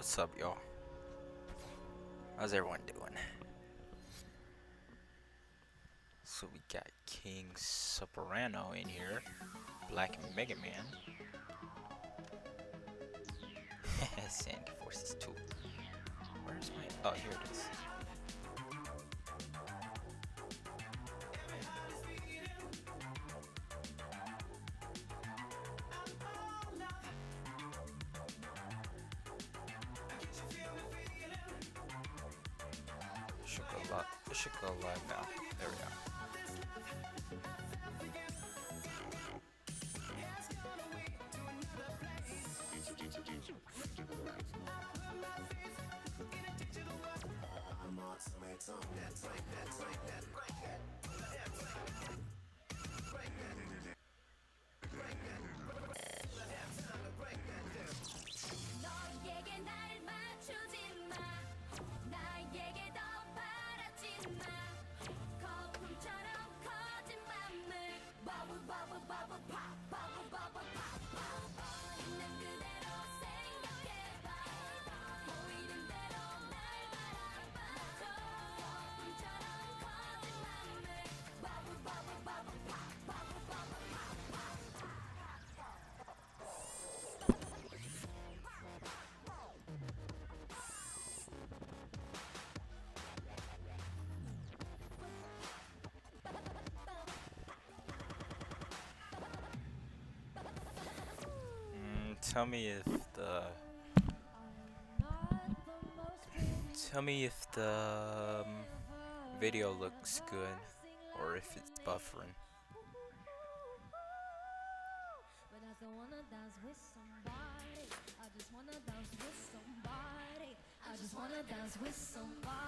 What's up, y'all? How's everyone doing? So we got King Soprano in here, Black Mega Man, Sandy Forces 2. Where's my? Oh, here it is. It should go live now. There we go. Tell me if the video looks good or if it's buffering.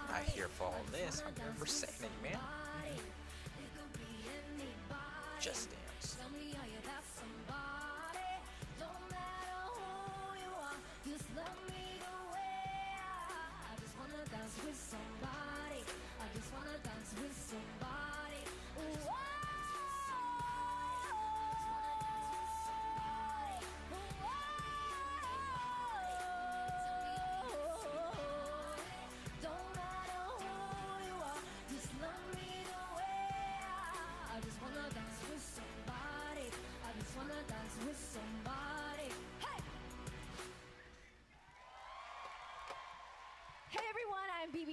I hear for all this, I'm never saying it, man. Just dance.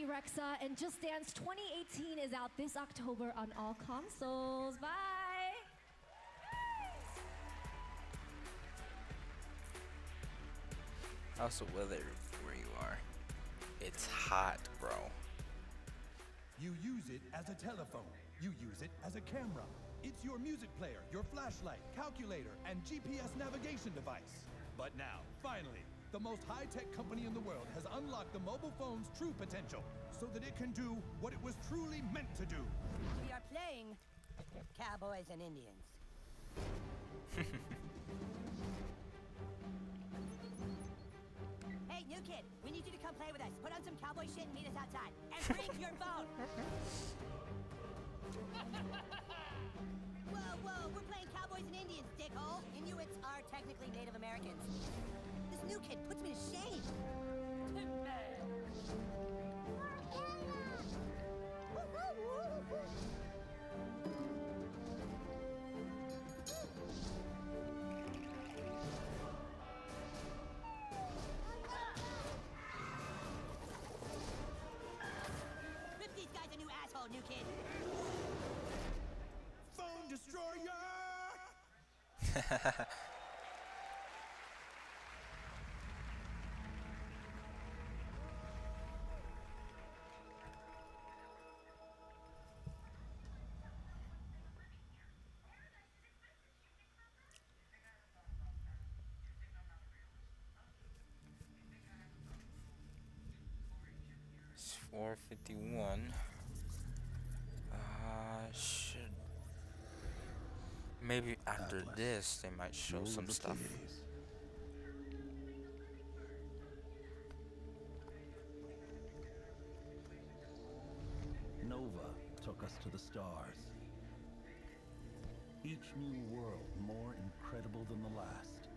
Rexa, and Just Dance 2018 is out this October on all consoles. Bye! How's the weather where you are? It's hot, bro. You use it as a telephone. You use it as a camera. It's your music player, your flashlight, calculator, and GPS navigation device. But now, finally, the most high-tech company in the world has unlocked the mobile phone's true potential so that it can do what it was truly meant to do. We are playing Cowboys and Indians. Hey, new kid, we need you to come play with us. Put on some cowboy shit and meet us outside. And bring your phone. Whoa, we're playing Cowboys and Indians, dickhole. Inuits are technically Native Americans. This new kid puts me to shame. Rip these guys a new asshole, new kid. Phone destroyer! It's 4:51. Should maybe after this they might show some stuff. Nova took us to the stars. Each new world more incredible than the last.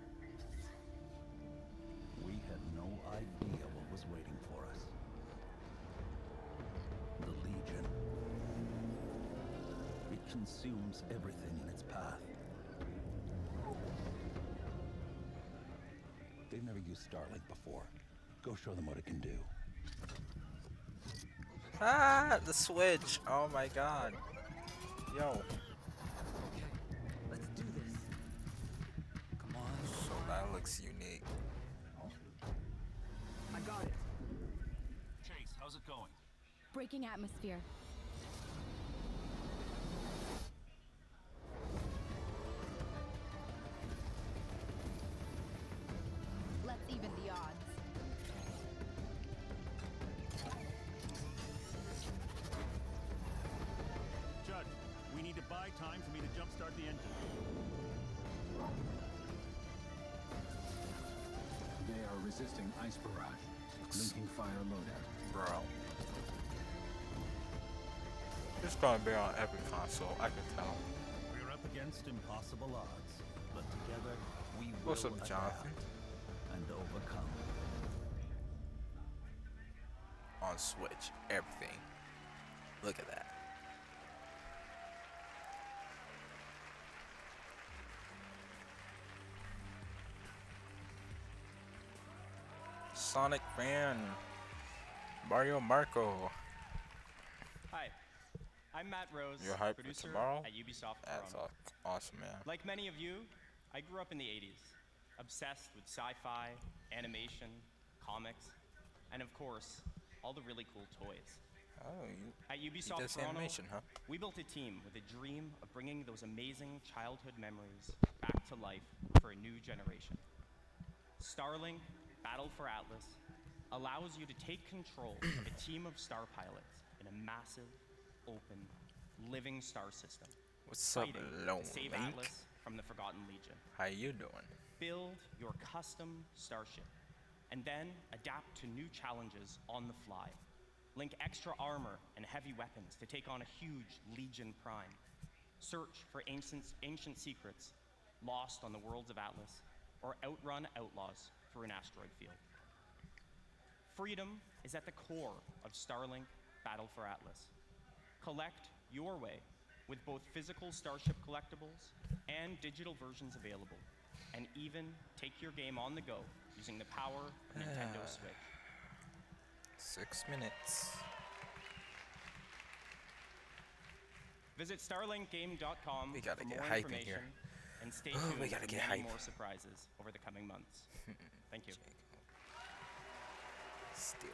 We had no idea what consumes everything in its path. They've never used Starlink before. Go show them what it can do. Ah, the switch. Oh my god. Yo. Let's do this. Come on. So that looks unique. I got it. Chase, how's it going? Breaking atmosphere. Let's even the odds. Judd, we need to buy time for me to jumpstart the engine. They are resisting ice barrage. Linking fire loadout. Bro. It's gonna be on every console, I can tell. We're up against impossible odds, but together we will What's up, adapt Jonathan? and overcome. On Switch, everything. Look at that. Sonic fan. Mario Marco. Hi, I'm Matt Rose, You're hyped for producer tomorrow? at Ubisoft That's Toronto. awesome, man. Like many of you, I grew up in the 80s, obsessed with sci-fi, animation, comics, and of course, all the really cool toys. Oh, At you Ubisoft does Toronto, animation, huh? we built a team with a dream of bringing those amazing childhood memories back to life for a new generation. Starlink Battle for Atlas allows you to take control of a team of star pilots in a massive, open, living star system. What's up, Fighting Lone to save Link? Atlas from the Forgotten Legion. How you doing? Build your custom starship, and then adapt to new challenges on the fly. Link extra armor and heavy weapons to take on a huge Legion Prime. Search for ancient secrets lost on the worlds of Atlas, or outrun outlaws through an asteroid field. Freedom is at the core of Starlink Battle for Atlas. Collect your way with both physical Starship collectibles and digital versions available, and even take your game on the go using the power of Nintendo Switch. 6 minutes. Visit StarlinkGame.com We gotta for get more hype in information, here. and stay Oh, tuned we gotta for get many hype. more surprises over the coming months. Thank you. Stealer.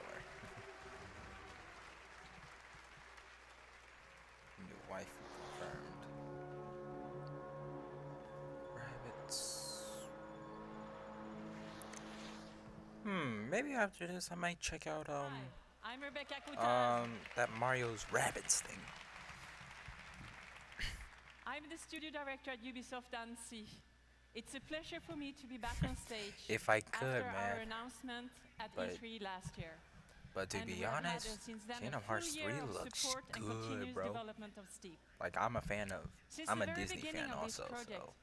New wife confirmed. Rabbits. Maybe after this I might check out I'm Rebecca Coutin. that Mario's Rabbits thing. I'm the studio director at Ubisoft Annecy. It's a pleasure for me to be back on stage If I could, after our man. announcement at But- E3 last year. But to And be we've had, honest, since then, Kingdom a full Hearts 3 year of looks support and good, continuous bro. development of Steep. Like I'm a fan of. Since I'm the a very Disney beginning fan of this also, project, so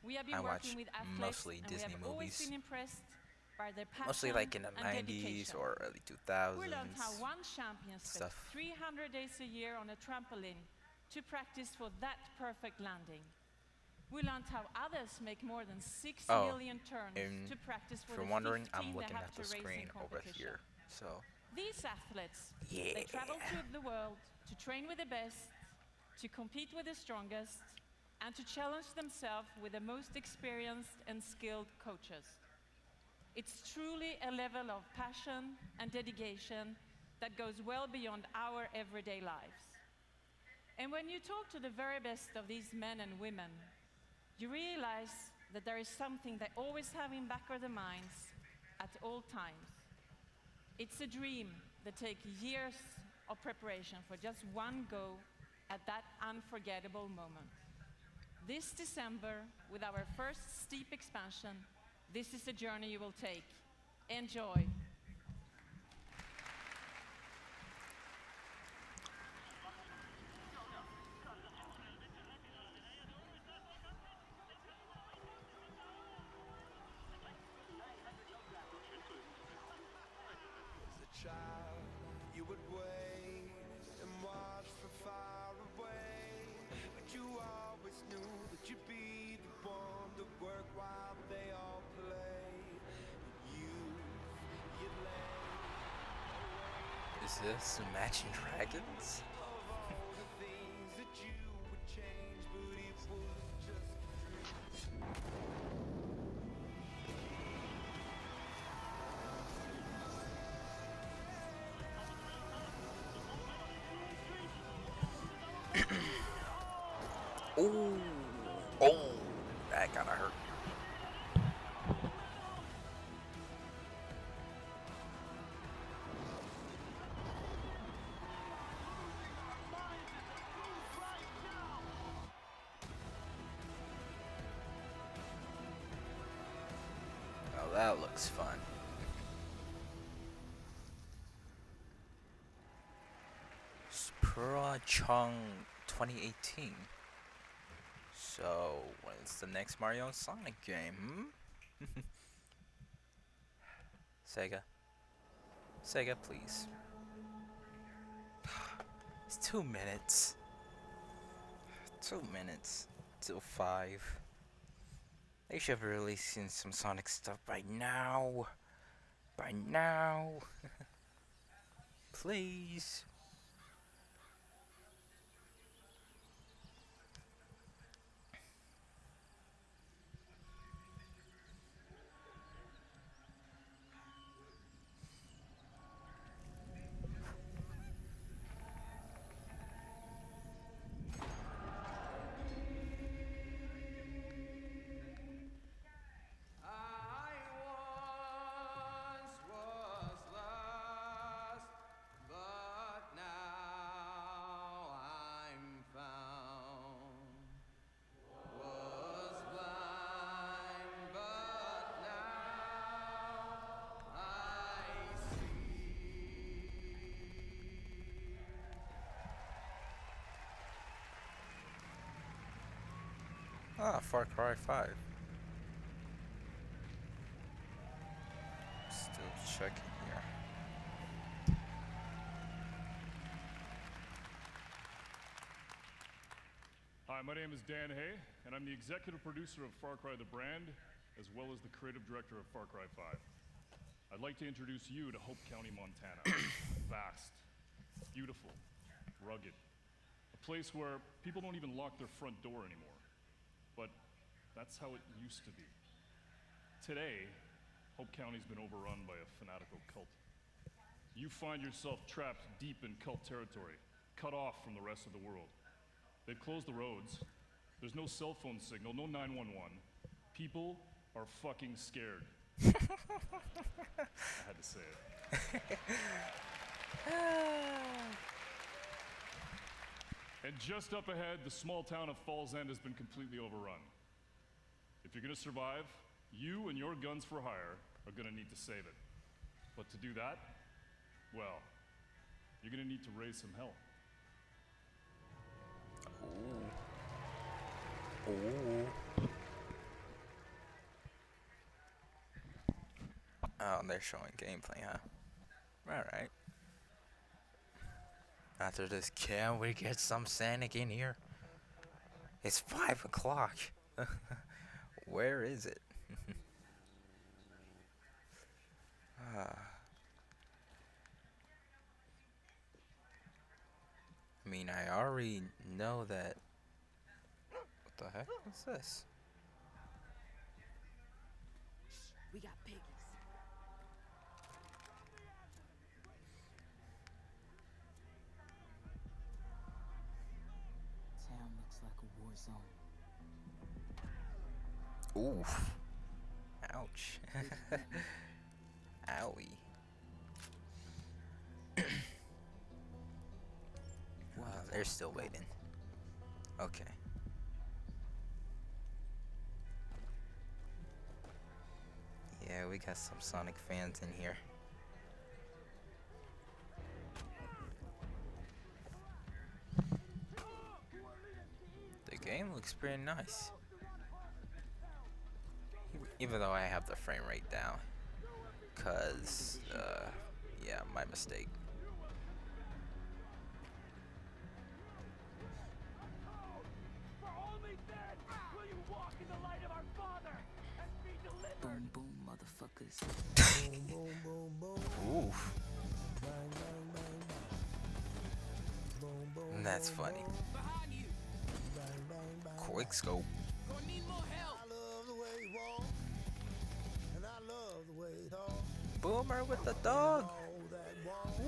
we have been I working watch with athletes, mostly and Disney we have always movies. been impressed by their passion mostly like in the and 90s dedication. or early 2000s. We learned how one champion spent stuff. 300 days a year on a trampoline to practice for that perfect landing. We learned how others make more than 6 Oh, million turns and to practice for If you're the wondering, 15 I'm they looking have at the to race in screen over competition. here. So These athletes, Yeah. they travel to the world to train with the best, to compete with the strongest, and to challenge themselves with the most experienced and skilled coaches. It's truly a level of passion and dedication that goes well beyond our everyday lives. And when you talk to the very best of these men and women, you realize that there is something they always have in back of their minds at all times. It's a dream that takes years of preparation for just one go at that unforgettable moment. This December, with our first Steep expansion, this is a journey you will take. Enjoy. As a child, you would wait and watch from far away, but you Is this Imagine Dragons? Oh, oh, that gotta hurt. Oh, that looks fun. Spura Chung 2018. So, when's the next Mario and Sonic game? Sega. Sega, please. It's 2 minutes. 2 minutes till 5. They should have released some Sonic stuff by now. By now. Please. Ah, Far Cry 5. Still checking here. Hi, my name is Dan Hay, and I'm the executive producer of Far Cry the brand, as well as the creative director of Far Cry 5. I'd like to introduce you to Hope County, Montana. Vast, beautiful, rugged. A place where people don't even lock their front door anymore. But that's how it used to be. Today, Hope County's been overrun by a fanatical cult. You find yourself trapped deep in cult territory, cut off from the rest of the world. They've closed the roads. There's no cell phone signal, no 911. People are fucking scared. I had to say it. And just up ahead, the small town of Falls End has been completely overrun. If you're gonna survive, you and your guns for hire are gonna need to save it. But to do that, well, you're gonna need to raise some hell. Ooh. Ooh. Oh, they're showing gameplay, huh? Alright. After this, can we get some Sonic in here? It's 5 o'clock. Where is it? I mean, I already know that. What the heck? What's this? We got piggies. Town looks like a war zone. Oof. Ouch. Owie. They're still waiting. Okay. Yeah, we got some Sonic fans in here. The game looks pretty nice. Even though I have the frame rate down. Cause, yeah, my mistake. Boom, boom, motherfuckers. Oof. That's funny. Quick scope. Boomer with the dog.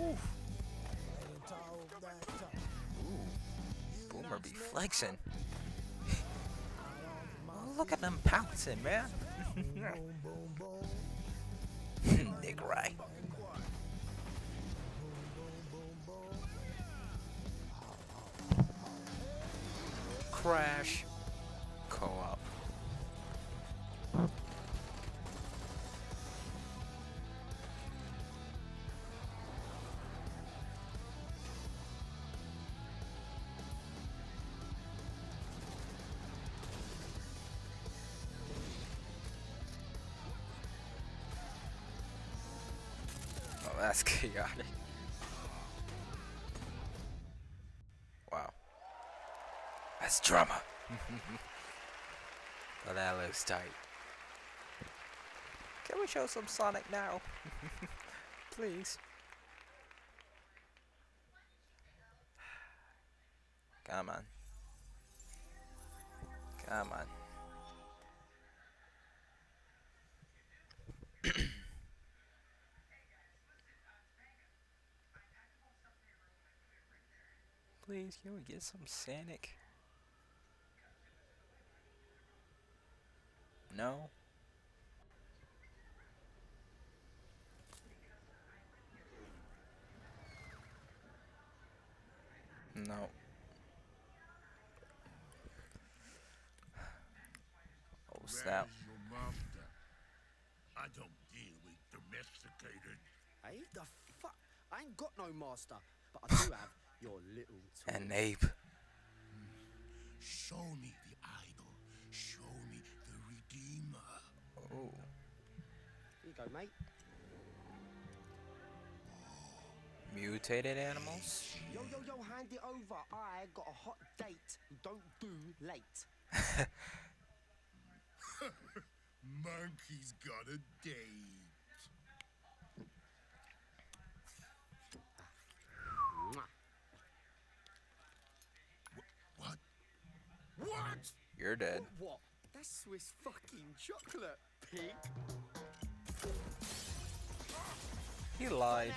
Oof. Ooh. Boomer be flexing. Oh, look at them pouncing, man. Nick Wright. Crash. Co-op. Oh, that's chaotic. Wow. That's drama. Well, that looks tight. Can we show some Sonic now? Please. Come on. Come on. Please, can we get some Sonic? No? No. Oh, snap. Where's your master? I don't deal with domesticated. Hey, the fuck? I ain't got no master, but I do have your little toy. An ape. Show me the idol. Show me the redeemer. Oh. Here you go, mate. Mutated animals? Yo, hand it over. I got a hot date. Don't do late. Monkey's got a date. What? What? You're dead. What? That's Swiss fucking chocolate, pig. He lied.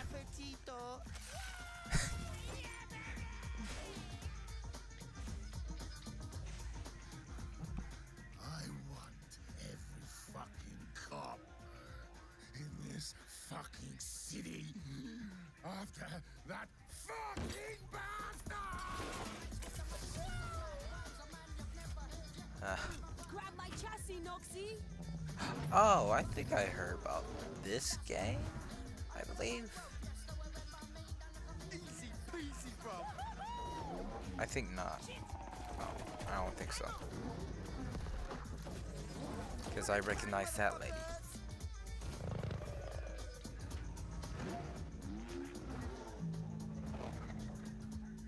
I want every fucking cop in this fucking city after that fucking bastard! Grab my chassis, Noxie! Oh, I think I heard about this game, I believe. Easy peasy, bro. I think not. No, I don't think so. Because I recognize that lady.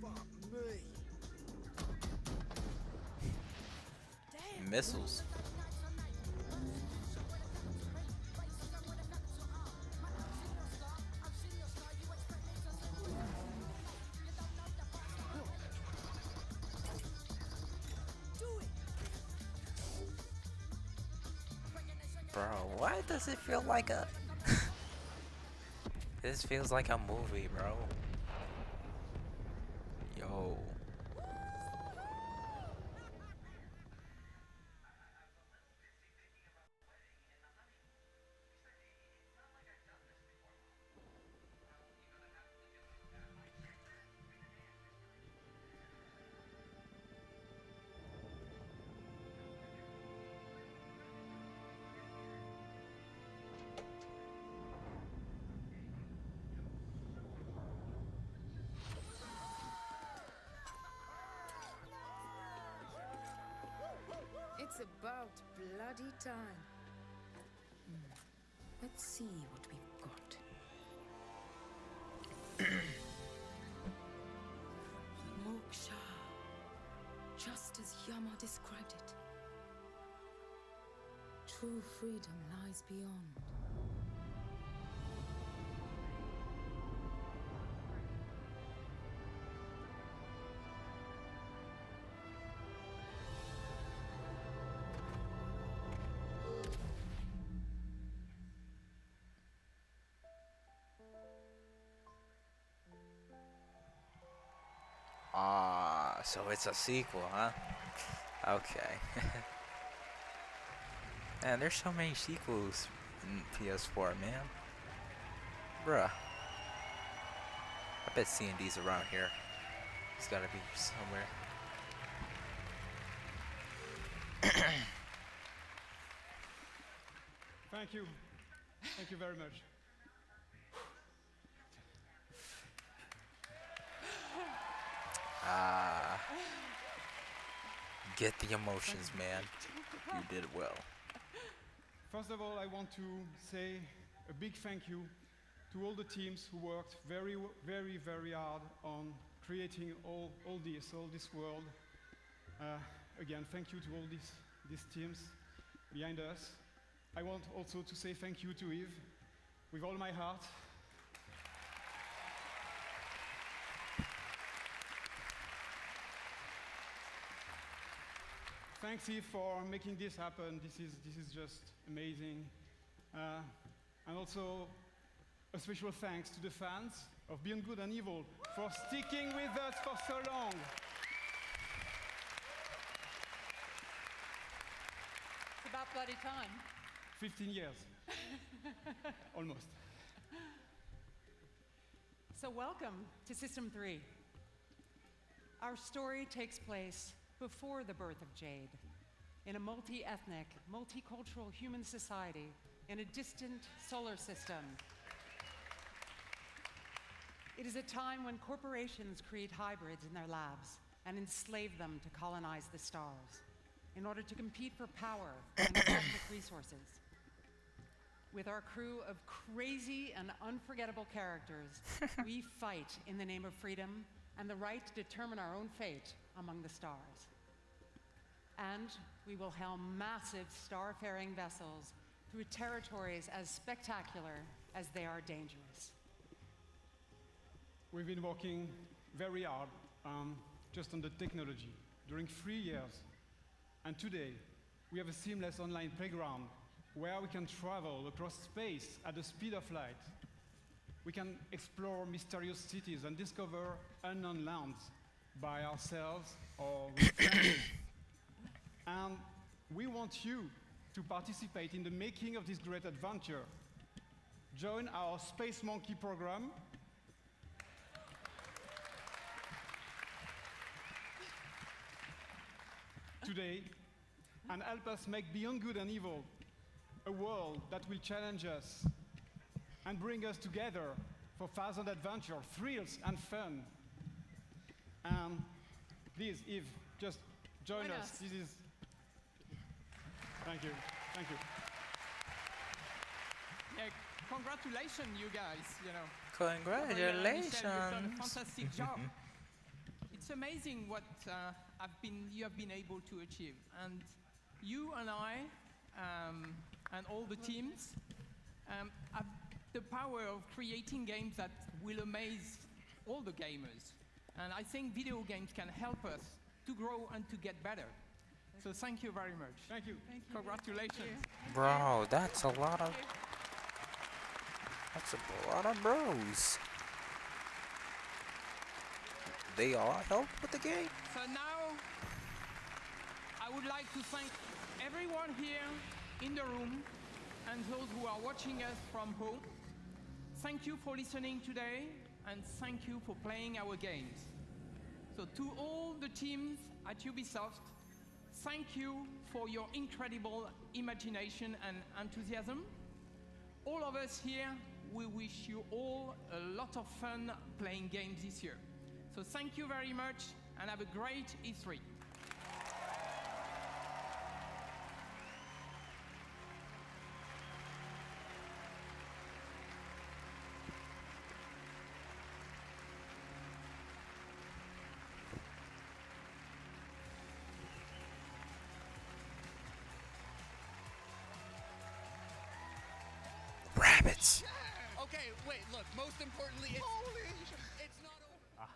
Fuck me. Missiles. Bro, why does it feel like a... This feels like a movie, bro. Yo. It's about bloody time. Let's see what we've got. Moksha. Just as Yama described it. True freedom lies beyond. Ah, so it's a sequel, huh? Okay. Man, there's so many sequels in PS4, man. Bruh. I bet C&D's around here. It's gotta be somewhere. Thank you. Thank you very much. Ah. Get the emotions, man. You did well. First of all, I want to say a big thank you to all the teams who worked very, very, very hard on creating all this world. Again, thank you to all these teams behind us. I want also to say thank you to Yves with all my heart. Thanks, Yves, for making this happen. This is just amazing. And also a special thanks to the fans of Beyond Good and Evil for sticking with us for so long. It's about bloody time. 15 years. Almost. So welcome to System 3. Our story takes place before the birth of Jade, in a multi-ethnic, multicultural human society in a distant solar system. It is a time when corporations create hybrids in their labs and enslave them to colonize the stars in order to compete for power and cosmic resources. With our crew of crazy and unforgettable characters, we fight in the name of freedom and the right to determine our own fate among the stars. And we will helm massive star-faring vessels through territories as spectacular as they are dangerous. We've been working very hard just on the technology during 3 years. And today, we have a seamless online playground where we can travel across space at the speed of light. We can explore mysterious cities and discover unknown lands by ourselves or with friends. And we want you to participate in the making of this great adventure. Join our Space Monkey program. Today, and help us make Beyond Good and Evil a world that will challenge us and bring us together for thousand adventure, thrills, and fun. Please, Yves, just join us. This is. Thank you. Thank you. Yeah, congratulations, you guys. You know. Congratulations. Michel, you've done a fantastic job. It's amazing what you have been able to achieve, and you and I, and all the teams, have the power of creating games that will amaze all the gamers. And I think video games can help us to grow and to get better. So thank you very much. Thank you. Congratulations. Bro, that's a lot of bros. They all help with the game. So now, I would like to thank everyone here in the room and those who are watching us from home. Thank you for listening today, and thank you for playing our games. So to all the teams at Ubisoft, thank you for your incredible imagination and enthusiasm. All of us here, we wish you all a lot of fun playing games this year. So thank you very much, and have a great E3. Rabbits. Okay, wait, look, most importantly, it's not over.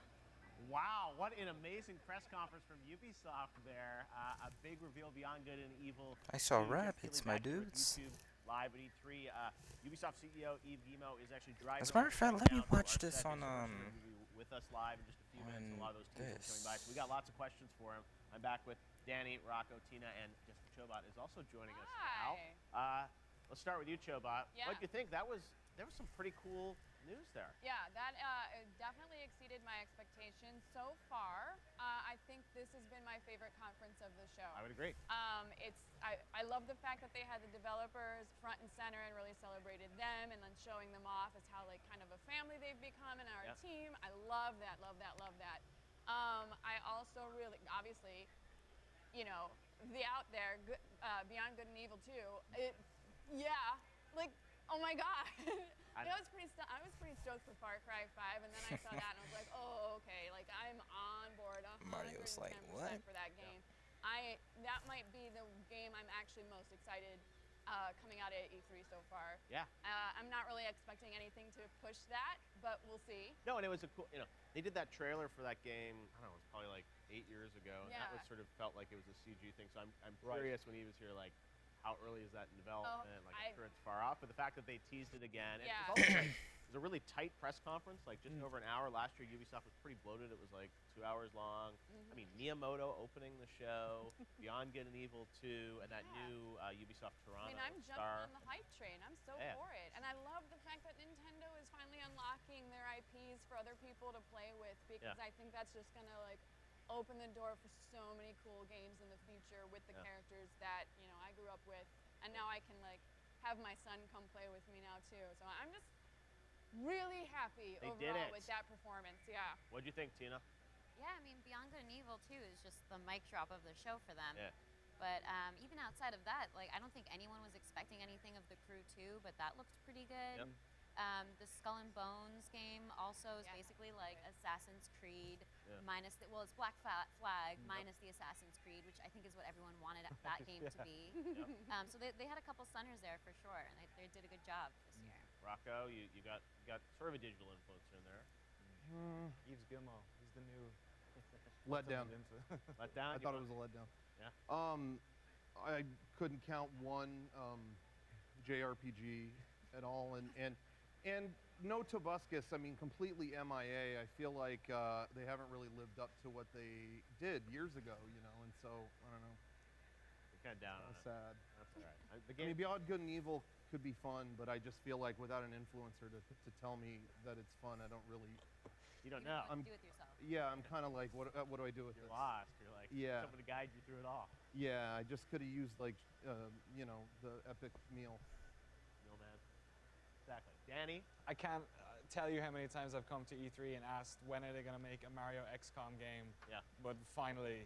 Wow, what an amazing press conference from Ubisoft there. A big reveal Beyond Good and Evil. I saw 2 just rabbits, peeling my back here with dudes. YouTube live at E3. Ubisoft CEO Yves Guillemot is actually driving. As a matter of fact, let me watch this on with with us live in just a few minutes. A lot of those teams will be coming by. this. So we got lots of questions for him. I'm back with Danny, Rocco, Tina, and Jessica Chobot is also joining us now. Let's start with you, Chobot. Yeah. What do you think? There was some pretty cool news there. Yeah, that it definitely exceeded my expectations so far. I think this has been my favorite conference of the show. I would agree. I love the fact that they had the developers front and center and really celebrated them, and then showing them off as how like kind of a family they've become in our team. I love that, love that, love that. I also really, obviously, you know, the out there, Beyond Good and Evil 2. Like, oh my God. I was pretty stoked for Far Cry 5, and then I saw that and I was like, oh, okay, like I'm on board 110% Mario's like, what? for that game. That might be the game I'm actually most excited coming out at E3 so far. Yeah. I'm not really expecting anything to push that, but we'll see. No, and it was a cool, they did that trailer for that game, I don't know, it was probably like 8 years ago, and that was sort of felt like it was a CG thing, so I'm curious when he was here, like, how early is that in development? I'm sure it's far off, but the fact that they teased it again, and it was also like, it was a really tight press conference, like just over an hour. Last year, Ubisoft was pretty bloated. It was like 2 hours long. I mean, Miyamoto opening the show, Beyond Good and Evil 2, and that new Ubisoft Toronto I'm jumping star. on the hype train. I'm so for it. And I love the fact that Nintendo is finally unlocking their IPs for other people to play with, because I think that's just going to like open the door for so many cool games in the future with the characters that, you know, I grew up with. And now I can like have my son come play with me now too. So I'm just really happy overall with that performance. Yeah. What'd you think, Tina? Yeah, I mean, Beyond Good and Evil 2 is just the mic drop of the show for them. Yeah. But even outside of that, like, I don't think anyone was expecting anything of The Crew 2, but that looked pretty good. Yep. The Skull and Bones game also is basically like Assassin's Creed minus it's Black Flag minus the Assassin's Creed, which I think is what everyone wanted that game to be. So they had a couple stunners there for sure, and they did a good job this year. Rocco, you got sort of a digital influencer in there. Yves Guillemot, he's the new letdown. Letdown? I thought it was a letdown. Yeah. I couldn't count one JRPG at all, and no Tobuscus. I mean, completely MIA. I feel like they haven't really lived up to what they did years ago, you know, and so I don't know. You're kind of down on it. Sad. That's all right. I mean, Beyond Good and Evil could be fun, but I just feel like without an influencer to tell me that it's fun, I don't really. You don't know. Do it yourself. Yeah, I'm kind of like, what do I do with You're this? lost. You're like, someone to guide you through it all. Yeah, I just could have used like, you know, the epic meal. No, man. Exactly. Danny? I can't tell you how many times I've come to E3 and asked when are they going to make a Mario XCOM game. Yeah. But finally,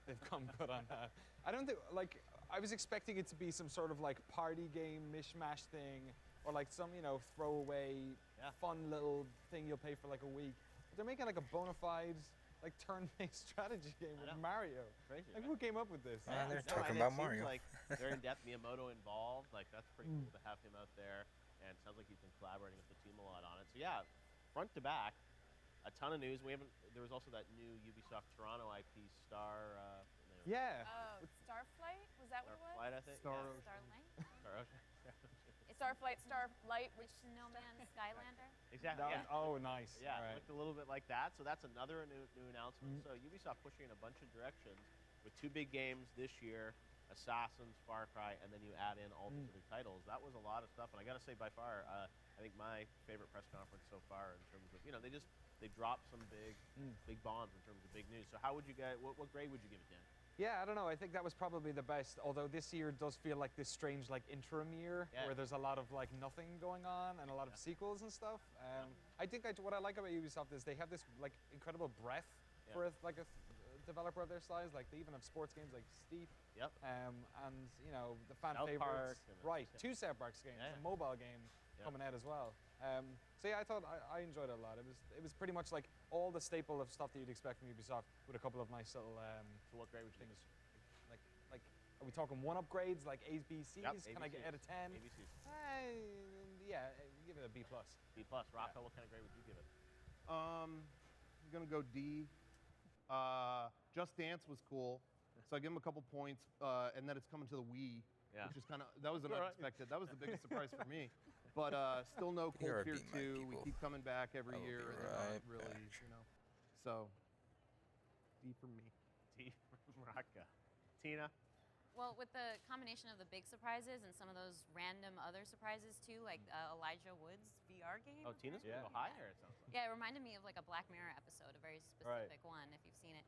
they've come good on that. I don't think, like, I was expecting it to be some sort of like party game mishmash thing, or like some, you know, throwaway fun little thing you'll play for like a week. But they're making like a bona fide like turn-based strategy game with Mario. Crazy, like, right? who came up with this? They're No, talking and about it seems Mario. like they're in-depth Miyamoto involved. Like, that's pretty cool to have him out there. And it sounds like he's been collaborating with the team a lot on it. So yeah, front to back, a ton of news. There was also that new Ubisoft Toronto IP Star. Yeah. Starflight? Was that what it was? Starflight, I think. Starflight, which No Man's Skylander. Exactly. That Yeah. was- oh, nice. Yeah, Right. it looked a little bit like that. So that's another new announcement. So Ubisoft pushing in a bunch of directions with two big games this year, Assassins, Far Cry, and then you add in all these other titles. That was a lot of stuff. And I got to say, by far, I think my favorite press conference so far in terms of, you know, they dropped some big bombs in terms of big news. So how would you guys, what grade would you give it, Dan? Yeah, I don't know. I think that was probably the best. Although this year does feel like this strange like interim year where there's a lot of like nothing going on and a lot of sequels and stuff. I think what I like about Ubisoft is they have this like incredible breadth for a developer of their size. Like they even have sports games like Steep. Yep. And you know the fan South favorites. Park Right. Two South Park games. A mobile game coming out as well. So yeah, I thought I enjoyed it a lot. It was pretty much like all the staple of stuff that you'd expect from Ubisoft with a couple of nice little so what grade would you things. Like are we talking one upgrades like A's, B's, C's? Can I get out of 10? ABCs. Yeah, give it a B+. B+. Rocco, what kind of grade would you give it? I'm gonna go D. Just Dance was cool, so I give him a couple points, and then it's coming to the Wii, which is that was unexpected. That was the biggest surprise for me. But still no Here Cold Fear be my 2. We people. keep coming back every I will year, be and they're not right really, back. you know. So, D for me. D from Raka. Tina? Well, with the combination of the big surprises and some of those random other surprises too, like Elijah Wood's VR game. Oh, Tina's a little higher, it sounds like. Yeah, it reminded me of like a Black Mirror episode, a very specific one, if you've seen it.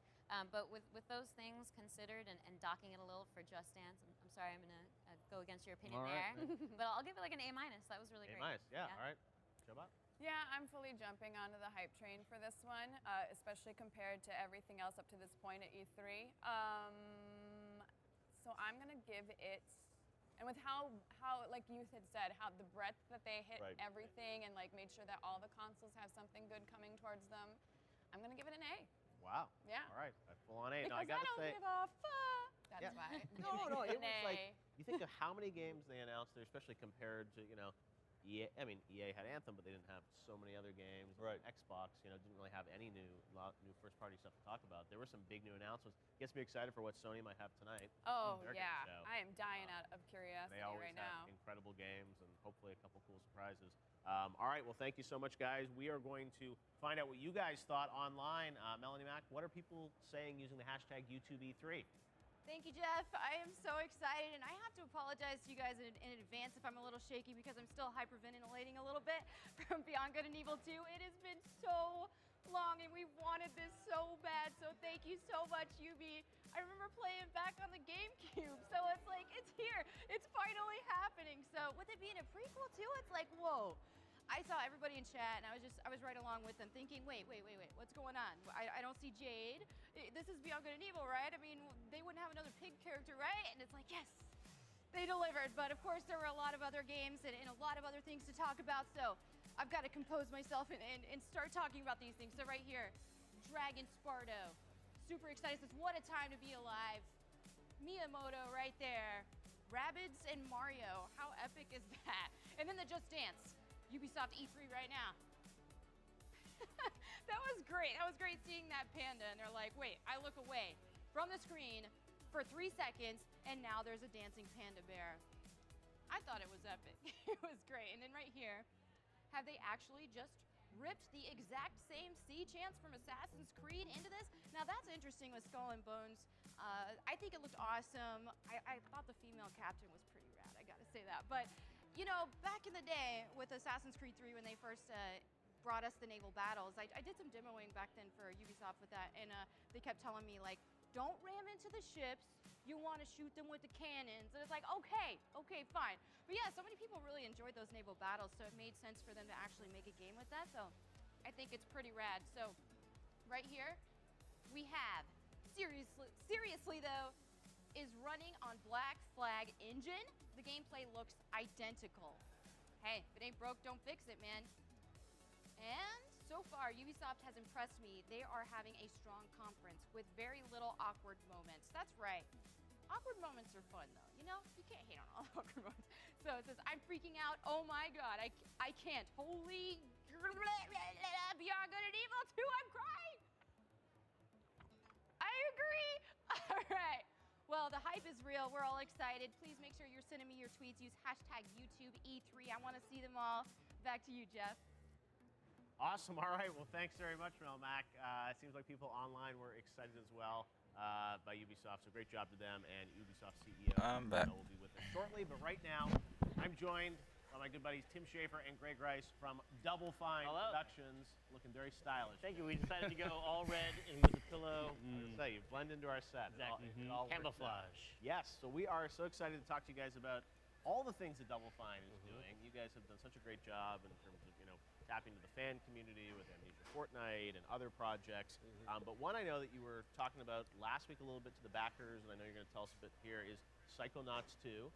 But with those things considered and docking it a little for Just Dance, I'm sorry, I'm gonna go against your opinion All right. there, but I'll give it like an A-. That was really great. A-, yeah, all right. Jobot? Yeah, I'm fully jumping onto the hype train for this one, especially compared to everything else up to this point at E3. So I'm gonna give it, and with how like you had said, how the breadth that they hit everything and like made sure that all the consoles have something good coming towards them, I'm gonna give it an A. Wow. Yeah. All right, a full on A. Because Now, I gotta don't say, give a fuck. That's why. no, it An was like, A. you think of how many games they announced there, especially compared to, EA. I mean, EA had Anthem, but they didn't have so many other games. Right. Xbox, didn't really have any new first-party stuff to talk about. There were some big new announcements. Gets me excited for what Sony might have tonight. Oh They're gonna yeah, show. I am dying out of curiosity They always right have now. incredible games and hopefully a couple cool surprises. All right, well, thank you so much, guys. We are going to find out what you guys thought online. Melanie Mack, what are people saying using the hashtag YouTubeE3? Thank you, Jeff. I am so excited, and I have to apologize to you guys in advance if I'm a little shaky because I'm still hyperventilating a little bit from Beyond Good and Evil 2. It has been so long, and we wanted this so bad, so thank you so much, Yubi. I remember playing back on the GameCube, so it's like, it's here. It's finally happening. So with it being a prequel, too, it's like, whoa. I saw everybody in chat, and I was right along with them thinking, wait, what's going on? I don't see Jade. This is Beyond Good and Evil, right? I mean, they wouldn't have another pig character, right? And it's like, yes, they delivered. But of course, there were a lot of other games and a lot of other things to talk about, so I've got to compose myself and start talking about these things. So right here, Dragon Sparto. Super excited. Says, what a time to be alive. Miyamoto right there. Rabbids and Mario. How epic is that? And then the Just Dance. Ubisoft E3 right now. That was great. That was great seeing that panda. And they're like, wait, I look away from the screen for 3 seconds, and now there's a dancing panda bear. I thought it was epic. It was great. And then right here, have they actually just ripped the exact same sea chants from Assassin's Creed into this? Now that's interesting with Skull and Bones. I think it looked awesome. I thought the female captain was pretty rad, I gotta say that. But back in the day with Assassin's Creed 3 when they first brought us the naval battles, I did some demoing back then for Ubisoft with that, and they kept telling me, like, don't ram into the ships, you want to shoot them with the cannons. And it's like, okay, fine. But yeah, so many people really enjoyed those naval battles, so it made sense for them to actually make a game with that, so I think it's pretty rad. So right here, we have, seriously though, is running on Black Flag engine. The gameplay looks identical. Hey, if it ain't broke, don't fix it, man. And so far, Ubisoft has impressed me. They are having a strong conference with very little awkward moments. That's right. Awkward moments are fun, though. You can't hate on all awkward moments. So it says, I'm freaking out. Oh my God, I can't. Holy Beyond Good and Evil 2, I'm crying. I agree. All right. Well, the hype is real. We're all excited. Please make sure you're sending me your tweets. Use hashtag YouTubeE3. I want to see them all. Back to you, Jeff. Awesome. All right. Well, thanks very much, Mel Mac. It seems like people online were excited as well by Ubisoft. So great job to them and Ubisoft CEO. I'm back. Will be with us shortly. But right now, I'm joined by my good buddies Tim Schafer and Greg Rice from Double Fine Productions, looking very stylish. Thank you. We decided to go all red and with a pillow. I was gonna say, you blend into our set. Exactly. It all works out. Camouflage. Yes. So we are so excited to talk to you guys about all the things that Double Fine is doing. You guys have done such a great job in terms of tapping to the fan community with Amnesia Fortnite and other projects. But one I know that you were talking about last week a little bit to the backers, and I know you're going to tell us a bit here, is Psychonauts 2.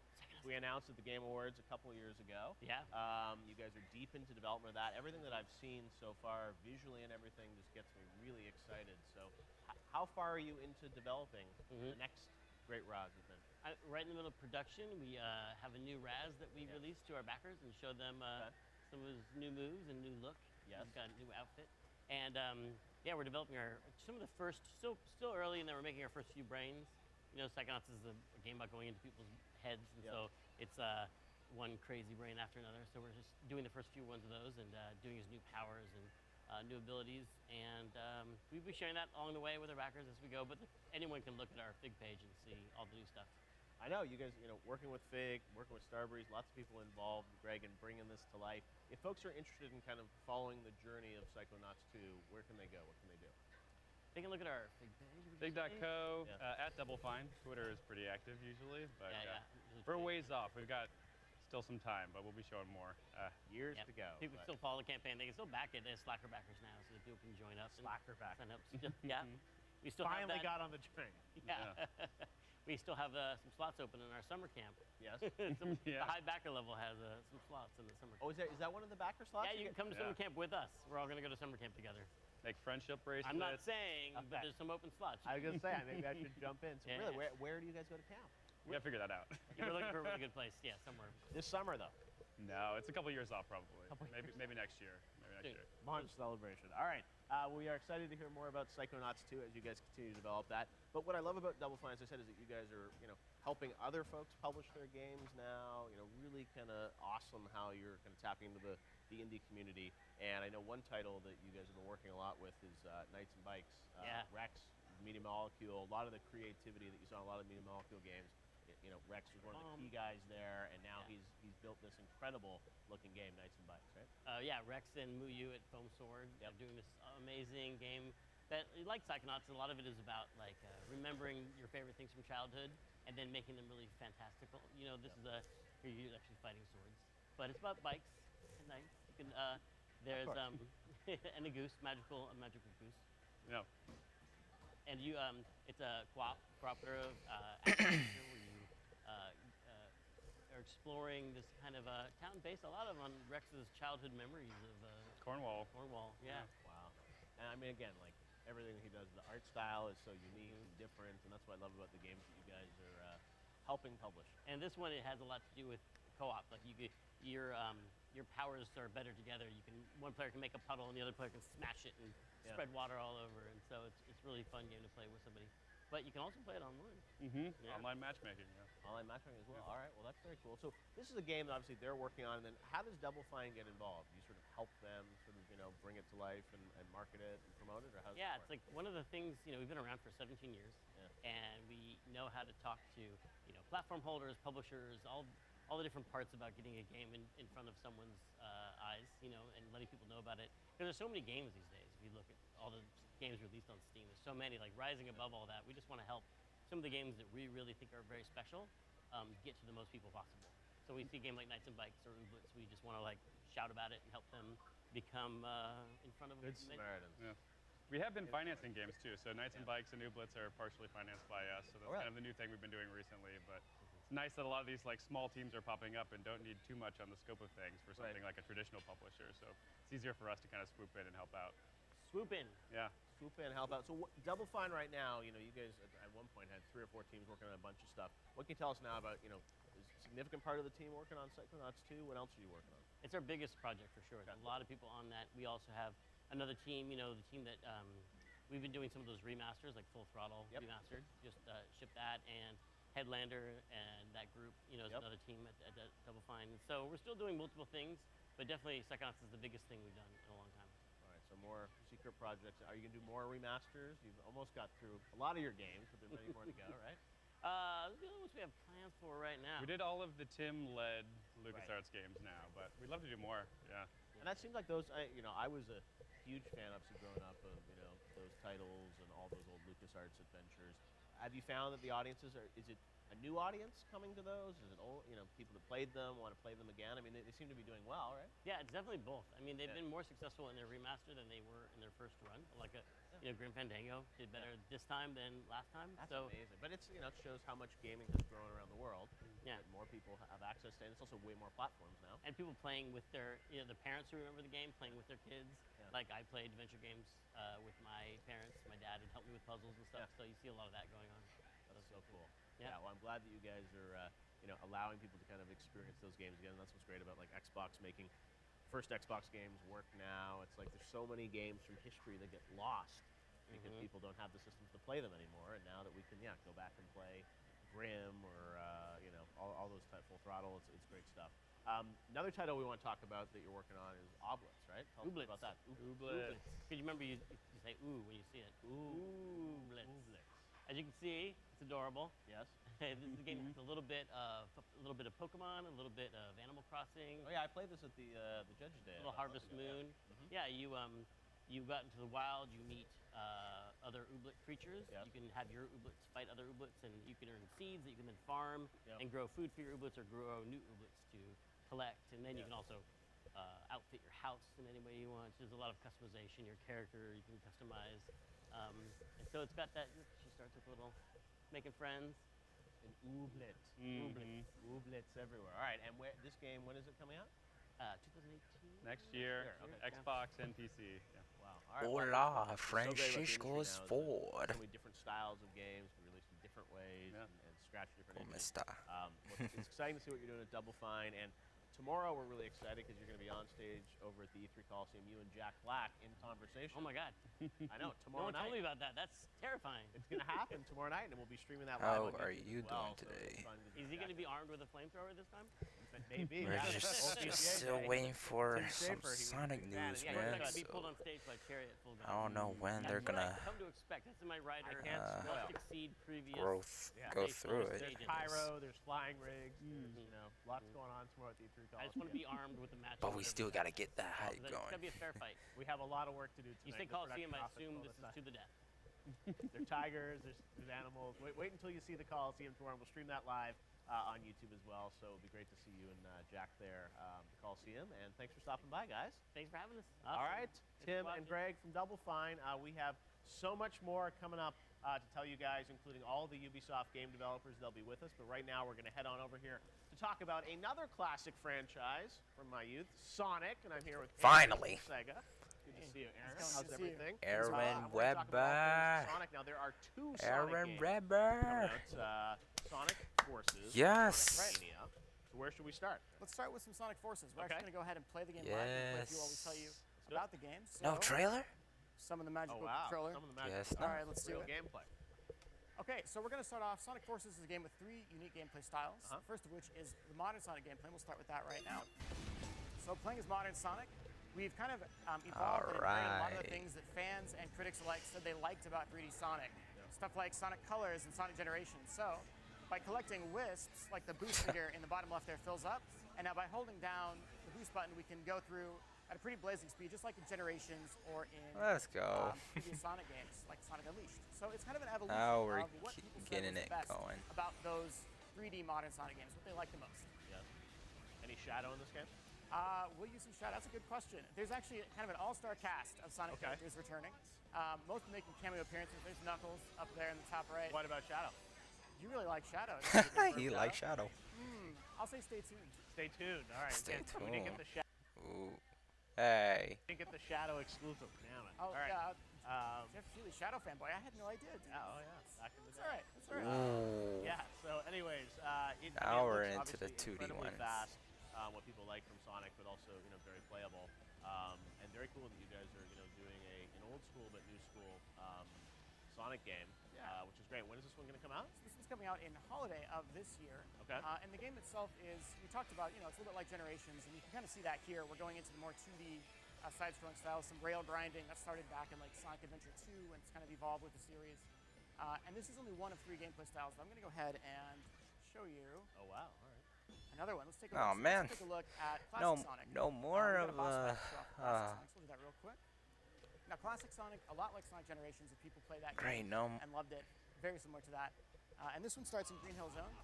We announced at the Game Awards a couple of years ago. Yeah. You guys are deep into development of that. Everything that I've seen so far, visually and everything, just gets me really excited. So how far are you into developing the next great Raz event? Right in the middle of production, we have a new Raz that we released to our backers and showed them some of his new moves and new look. Yes. He's got a new outfit. And yeah, we're developing some of the first, still early, and then we're making our first few brains. Psychonauts is a game about going into people's heads, and so it's one crazy brain after another. So we're just doing the first few ones of those and doing his new powers and new abilities. And we'll be sharing that along the way with our backers as we go. But anyone can look at our Fig page and see all the new stuff. I know you guys, working with Fig, working with Starbreeze, lots of people involved, Greg, in bringing this to life. If folks are interested in kind of following the journey of Psychonauts 2, where can they go? What can they do? They can look at our Fig page. Fig.co, Yeah. at Double Fine. Twitter is pretty active usually, but Yeah. we're ways off. We've got still some time, but we'll be showing more. Years Yep. to go. People can still follow the campaign. They can still back it. There's Slacker backers now, so that people can join up. Slacker backers. Sign up. Yeah. We still Finally have that. got on the train. Yeah. We still have some slots open in our summer camp. Yes. The high backer level has some slots in the summer camp. Oh, is that one of the backer slots? Yeah, you can come to summer camp with us. We're all going to go to summer camp together. Make friendship bracelets. I'm not saying, but there's some open slots. I was going to say, maybe I should jump in. So Yeah. really, where do you guys go to camp? We gotta figure that out. We're looking for a really good place. Yeah, somewhere. This summer, though. No, it's a couple years off probably. Maybe next year. Launch celebration. All right. We are excited to hear more about Psychonauts 2 as you guys continue to develop that. But what I love about Double Fine, as I said, is that you guys are, helping other folks publish their games now. Really kind of awesome how you're kind of tapping into the indie community. And I know one title that you guys have been working a lot with is Knights and Bikes. Rex, Media Molecule, a lot of the creativity that you saw in a lot of Media Molecule games. Rex was one of the key guys there, and now he's built this incredible looking game, Knights and Bikes, right? Yeah, Rex and Muyu at Foam Sword are doing this amazing game that, like Psychonauts, a lot of it is about like remembering your favorite things from childhood and then making them really fantastical. This is you're actually fighting swords, but it's about bikes and knights. You can there's and a goose, a magical goose. Yeah. And you, it's a cooperative action where you are exploring this kind of town based a lot on Rex's childhood memories of Cornwall. Yeah. Wow. And I mean, again, like everything he does, the art style is so unique and different, and that's what I love about the games that you guys are helping publish. And this one, it has a lot to do with co-op. Like your powers are better together. One player can make a puddle, and the other player can smash it and spread water all over. And so it's really fun game to play with somebody. But you can also play it online. Online matchmaking. Yeah. Online matchmaking as well. All right. Well, that's very cool. So this is a game that obviously they're working on. And then how does Double Fine get involved? Do you sort of help them sort of bring it to life and market it and promote it, or how does Yeah, it it's like one of the things, we've been around for 17 years, and we know how to talk to, platform holders, publishers, all the different parts about getting a game in front of someone's eyes, and letting people know about it. Because there's so many games these days. If you look at all the games released on Steam, there's so many, like rising above all that. We just want to help some of the games that we really think are very special get to the most people possible. So we see a game like Knights and Bikes or Blitz, we just want to like shout about it and help them become in front of Good Samaritans. Yeah. We have been financing games too, so Knights and Bikes and New Blitz are partially financed by us, so that's kind of the new thing we've been doing recently. But it's nice that a lot of these like small teams are popping up and don't need too much on the scope of things for something like a traditional publisher. So it's easier for us to kind of swoop in and help out. Swoop in. Yeah. Swoop in, help out. So Double Fine right now, you guys at one point had 3 or 4 teams working on a bunch of stuff. What can you tell us now about, is a significant part of the team working on Psychonauts 2? What else are you working on? It's our biggest project for sure. There's a lot of people on that. We also have another team, the team that we've been doing some of those remasters, like Full Throttle Remastered. Just shipped that, and Headlander and that group, is another team at Double Fine. So we're still doing multiple things, but definitely Psychonauts is the biggest thing we've done in a long time. All right, so more secret projects. Are you going to do more remasters? You've almost got through a lot of your games, but there's many more to go, right? The only ones we have plans for right now. We did all of the Tim-led LucasArts games now, but we'd love to do more. Yeah. And that seems like those. I was a huge fan, obviously, growing up of those titles and all those old LucasArts adventures. Have you found that the audiences is it a new audience coming to those? Is it old, people that played them want to play them again? I mean, they seem to be doing well, right? Yeah, it's definitely both. I mean, they've been more successful in their remaster than they were in their first run. Like Grim Fandango did better this time than last time. That's amazing. But it's it shows how much gaming has grown around the world. Yeah. That more people have access to it. And it's also way more platforms now. And people playing with their the parents who remember the game, playing with their kids. Yeah. Like I played adventure games with my parents. My dad would help me with puzzles and stuff. So you see a lot of that going on. That's so cool. Yeah. Well, I'm glad that you guys are allowing people to kind of experience those games again. And that's what's great about like Xbox making first Xbox games work now. It's like there's so many games from history that get lost because people don't have the systems to play them anymore. And now that we can go back and play Grim or all those type Full Throttle. It's great stuff. Another title we want to talk about that you're working on is Oblitz, right? Tell us about that. Ooblitz. Because you remember you say ooh when you see it. Ooblitz. As you can see, it's adorable. Yes. This is a game with a little bit of Pokemon, a little bit of Animal Crossing. Oh yeah, I played this at the Judges Day. A little Harvest Moon. Yeah, you got into the wild. You meet other Ooblet creatures. Yep. You can have your Ooblets fight other Ooblets, and you can earn seeds that you can then farm and grow food for your Ooblets or grow new Ooblets to collect. And then you can also outfit your house in any way you want. So there's a lot of customization. Your character you can customize. And so it's got that. She starts with a little making friends. An Ooblet. Ooblets everywhere. All right, and this game, when is it coming out? 2018. Next year, Okay. Xbox and PC. Yeah. Wow. All right. Hola, Francisco's Ford. So many different styles of games, released in different ways, and scratch different engines. Está? It's exciting to see what you're doing at Double Fine, and tomorrow we're really excited because you're going to be on stage over at the E3 Coliseum, you and Jack Black in conversation. Oh my God. I know, tomorrow No one told me about that. That's terrifying. It's going to happen tomorrow night, and we'll be streaming that live. How are you doing today? Is he going to be armed with a flamethrower this time? Maybe. We're just still waiting for some Sonic news, Yeah, man. to be So pulled on stage by Chariot full gun. I don't know when they're That's what gonna I come to expect. That's in my rider. must exceed previous. go through it. There's pyro, there's flying rigs, there's lots going on tomorrow at the E3 Coliseum. I just want to be armed with a match. But we still gotta get that hype It's going. gonna be a fair fight. We have a lot of work to do tonight. You say Coliseum, I assume this is to the death. There's tigers, there's animals. Wait until you see the Coliseum tomorrow. We'll stream that live on YouTube as well. So it'll be great to see you and Jack there at the Coliseum. And thanks for stopping by, guys. Thanks for having us. All right, Tim and Greg from Double Fine. We have so much more coming up to tell you guys, including all the Ubisoft game developers. They'll be with us. But right now, we're going to head on over here to talk about another classic franchise from my youth, Sonic. And I'm here with Finally. Aaron from Sega. Good to see you, Aaron. How's everything? Aaron we're gonna talk about all Webber. things Sonic. Now, there are two Sonic Aaron games Webber. coming out, Sonic Forces. Yes. Sonic Mania. So where should we start? Let's start with some Sonic Forces. We're Okay. actually going to go ahead and play the game live. And play a few while we tell you about the game. No trailer? Some of the magical wow. controller. Some of the magical Yes, All right, let's do real it. gameplay. Okay, so we're going to start off. Sonic Forces is a game with 3 unique gameplay styles. First of which is the modern Sonic gameplay. We'll start with that right now. So playing as modern Sonic, we've kind of evolved and integrated a lot of the things that fans and critics alike said they liked about 3D Sonic. Stuff like Sonic Colors and Sonic Generations. So by collecting wisps, like the boost figure in the bottom left there fills up, and now by holding down the boost button, we can go through at a pretty blazing speed, just like in Generations or in Let's go. previous Sonic games, like Sonic Unleashed. So it's kind of an evolution Now we're of what people said getting was it the best going. about those 3D modern Sonic games, what they like the most. Yes. Any shadow in this game? Will you see Shadow? That's a good question. There's actually kind of an all-star cast of Sonic characters returning. Most of them making cameo appearances. There's Knuckles up there in the top right. What about Shadow? You really like Shadow. He likes Shadow. I'll say stay tuned. Stay tuned. All right. Stay We didn't get tuned. the Shadow. Ooh. Hey. Didn't get the Shadow exclusive. Damn it. Oh, all right. yeah. Jeff Keighley, Shadow fanboy. I had no idea. Yeah, oh yeah. Back in the That's day. all right. That's all right. Ooh. Yeah. So, anyways, Now we're looks into the obviously 2D incredibly ones. fast. What people like from Sonic, but also very playable, and very cool that you guys are doing an old school but new school Sonic game, which is great. When is this one going to come out? So this one's coming out in holiday of this year. Okay. And the game itself is, we talked about, it's a little bit like Generations, and you can kind of see that here. We're going into the more 2D side-scrolling style, some rail grinding. That started back in like Sonic Adventure 2, and it's kind of evolved with the series. And this is only one of 3 gameplay styles, but I'm going to go ahead and show you. Oh wow! All right. Another one. Let's take a Oh, look. man. Let's take a look at No, Classic Sonic. no more We got a of boss fight to show off Classic Sonic, so we'll do that real quick. Now, Classic Sonic, a lot like Sonic Generations, if people play that Great, game no. and loved it, very similar to that. And this one starts in Green Hill Zone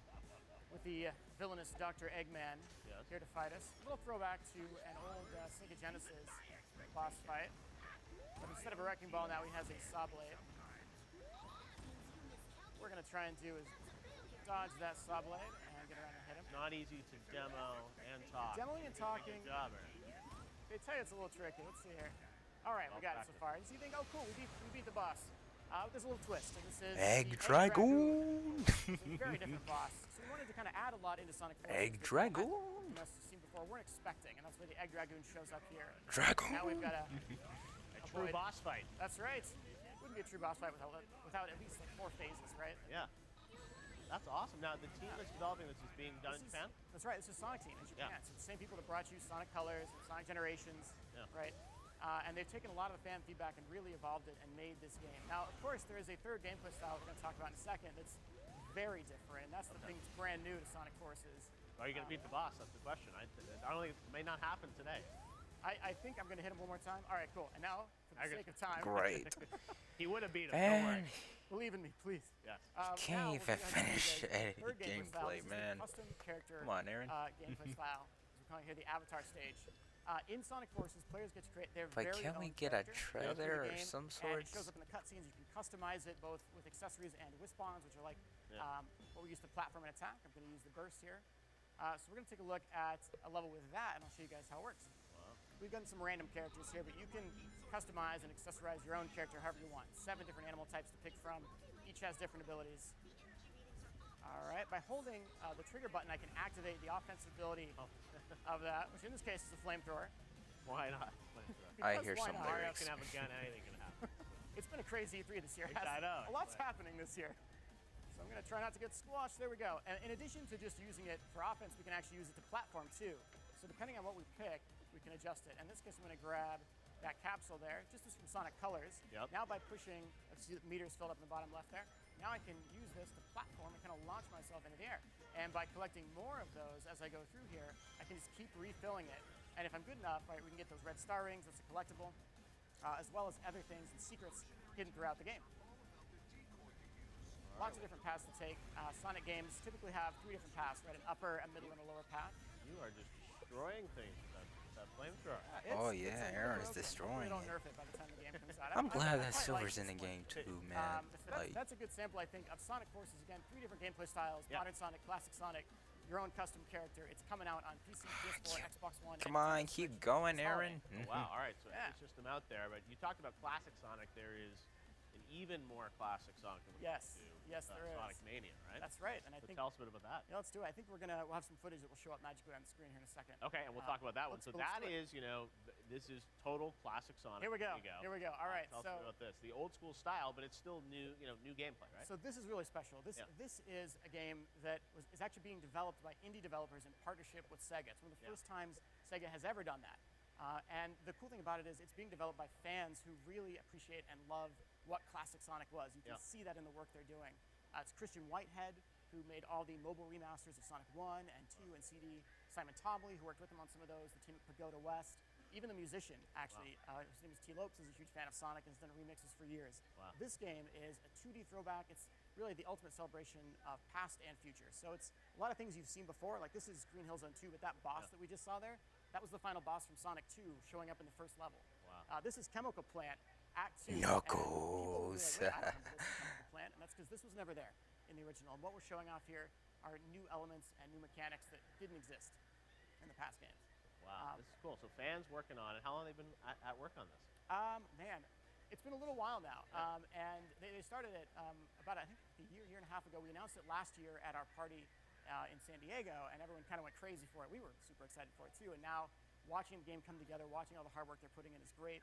with the villainous Dr. Eggman here to fight us. A little throwback to an old Sega Genesis boss fight. But instead of a wrecking ball, now he has a saw blade. What we're going to try and do is dodge that saw blade and get around and hit him. Not easy to demo and talk. Demoing and talking. Good job, Aaron. They tell you it's a little tricky. Let's see here. All right, we got it so far. And so you think, oh, cool, we beat the boss. There's a little twist. And this is Egg the Dragoon. It's a very different boss. So we wanted to kind of add a lot into Sonic 4. Egg Dragoon. Seen before, weren't expecting, and that's why the Egg Dragoon shows up here. Dragoon. Now we've got a true boss fight. That's right. It wouldn't be a true boss fight without at least like 4 phases, right? Yeah. That's awesome. Now, the team that's developing this is being done in Japan? That's right. This is Sonic Team in Japan. So the same people that brought you Sonic Colors and Sonic Generations, right? And they've taken a lot of the fan feedback and really evolved it and made this game. Now, of course, there is a third gameplay style we're going to talk about in a second that's very different, and that's the thing that's brand new to Sonic Forces. Are you going to beat the boss? That's the question. I don't think it may not happen today. I think I'm going to hit him one more time. All right, cool. And now, for the sake of time. Great. He would have beat him. Don't worry. Believe in me, please. Yes. Can't even finish any gameplay, man. Custom character Come on, Aaron. gameplay style. As we're calling here the Avatar stage. In Sonic Forces, players get to create their But very can own we get a character trailer in the or game, some and sort? it shows up in the cutscenes. You can customize it both with accessories and Wispons, which are like what we use to platform and attack. I'm going to use the burst here. So we're going to take a look at a level with that, and I'll show you guys how it works. We've got some random characters here, but you can customize and accessorize your own character however you want. 7 different animal types to pick from. Each has different abilities. All right, by holding the trigger button, I can activate the offensive ability of that, which in this case is a flamethrower. Why not? I hear some Mario lyrics. can have a gun, anything can happen. It's been a crazy E3 this year. I know. A lot's happening this year. So I'm going to try not to get squashed. There we go. And in addition to just using it for offense, we can actually use it to platform too. So depending on what we pick, we can adjust it. In this case, I'm going to grab that capsule there. Just as from Sonic Colors. Yep. Now by pushing, see the meters filled up in the bottom left there. Now I can use this to platform and kind of launch myself into the air. And by collecting more of those as I go through here, I can just keep refilling it. And if I'm good enough, right, we can get those red star rings. That's a collectible, as well as other things and secrets hidden throughout the game. Lots of different paths to take. Sonic games typically have 3 different paths, right? An upper, a middle, and a lower path. You are just destroying things with that flamethrower. Oh yeah, Aaron is destroying Don't it. nerf it by the time the game comes out. I'm glad that quite Silver's like in the this game one. too, man. Like, That's a good sample, I think, of Sonic Forces. Again, 3 different gameplay styles: Modern Sonic, Classic Sonic, your own custom character. It's coming out on PC, PS4, Xbox One. come on, keep going, Aaron. Oh, wow, all right, so it's just them out there. But you talked about Classic Sonic. There is an even more Classic Sonic than we Yes, there is. Sonic Mania, right? That's right, and I So think. tell us a bit about that. Yeah, let's do it. I think we'll have some footage that will show up magically on the screen here in a second. Okay, and we'll talk about that one. So let's that do it. is, this is total Classic Sonic. Here we go. There you Here we go. All right, Tell so us about this. The old school style, but it's still new, new gameplay, right? So this is really special. This is a game that is actually being developed by indie developers in partnership with Sega. It's one of the first times Sega has ever done that. And the cool thing about it is it's being developed by fans who really appreciate and love what Classic Sonic was. You can see that in the work they're doing. It's Christian Whitehead, who made all the mobile remasters of Sonic 1 and 2 and CD. Simon Tobley, who worked with him on some of those. The team at Pagoda West. Even the musician, actually, his name is T. Lopes, is a huge fan of Sonic and has done remixes for years. Wow. This game is a 2D throwback. It's really the ultimate celebration of past and future. So it's a lot of things you've seen before. Like this is Green Hill Zone 2, but that boss that we just saw there, that was the final boss from Sonic 2 showing up in the first level. Wow. This is Chemical Plant, Act 2. Knuckles. And people will be like, wait, I don't remember this Chemical Plant, and that's because this was never there in the original. And what we're showing off here are new elements and new mechanics that didn't exist in the past games. Wow, this is cool. So fans working on it. How long have they been at work on this? Man, it's been a little while now. And they started it about, I think, a year and a half ago. We announced it last year at our party in San Diego, and everyone kind of went crazy for it. We were super excited for it, too. And now watching the game come together, watching all the hard work they're putting in is great.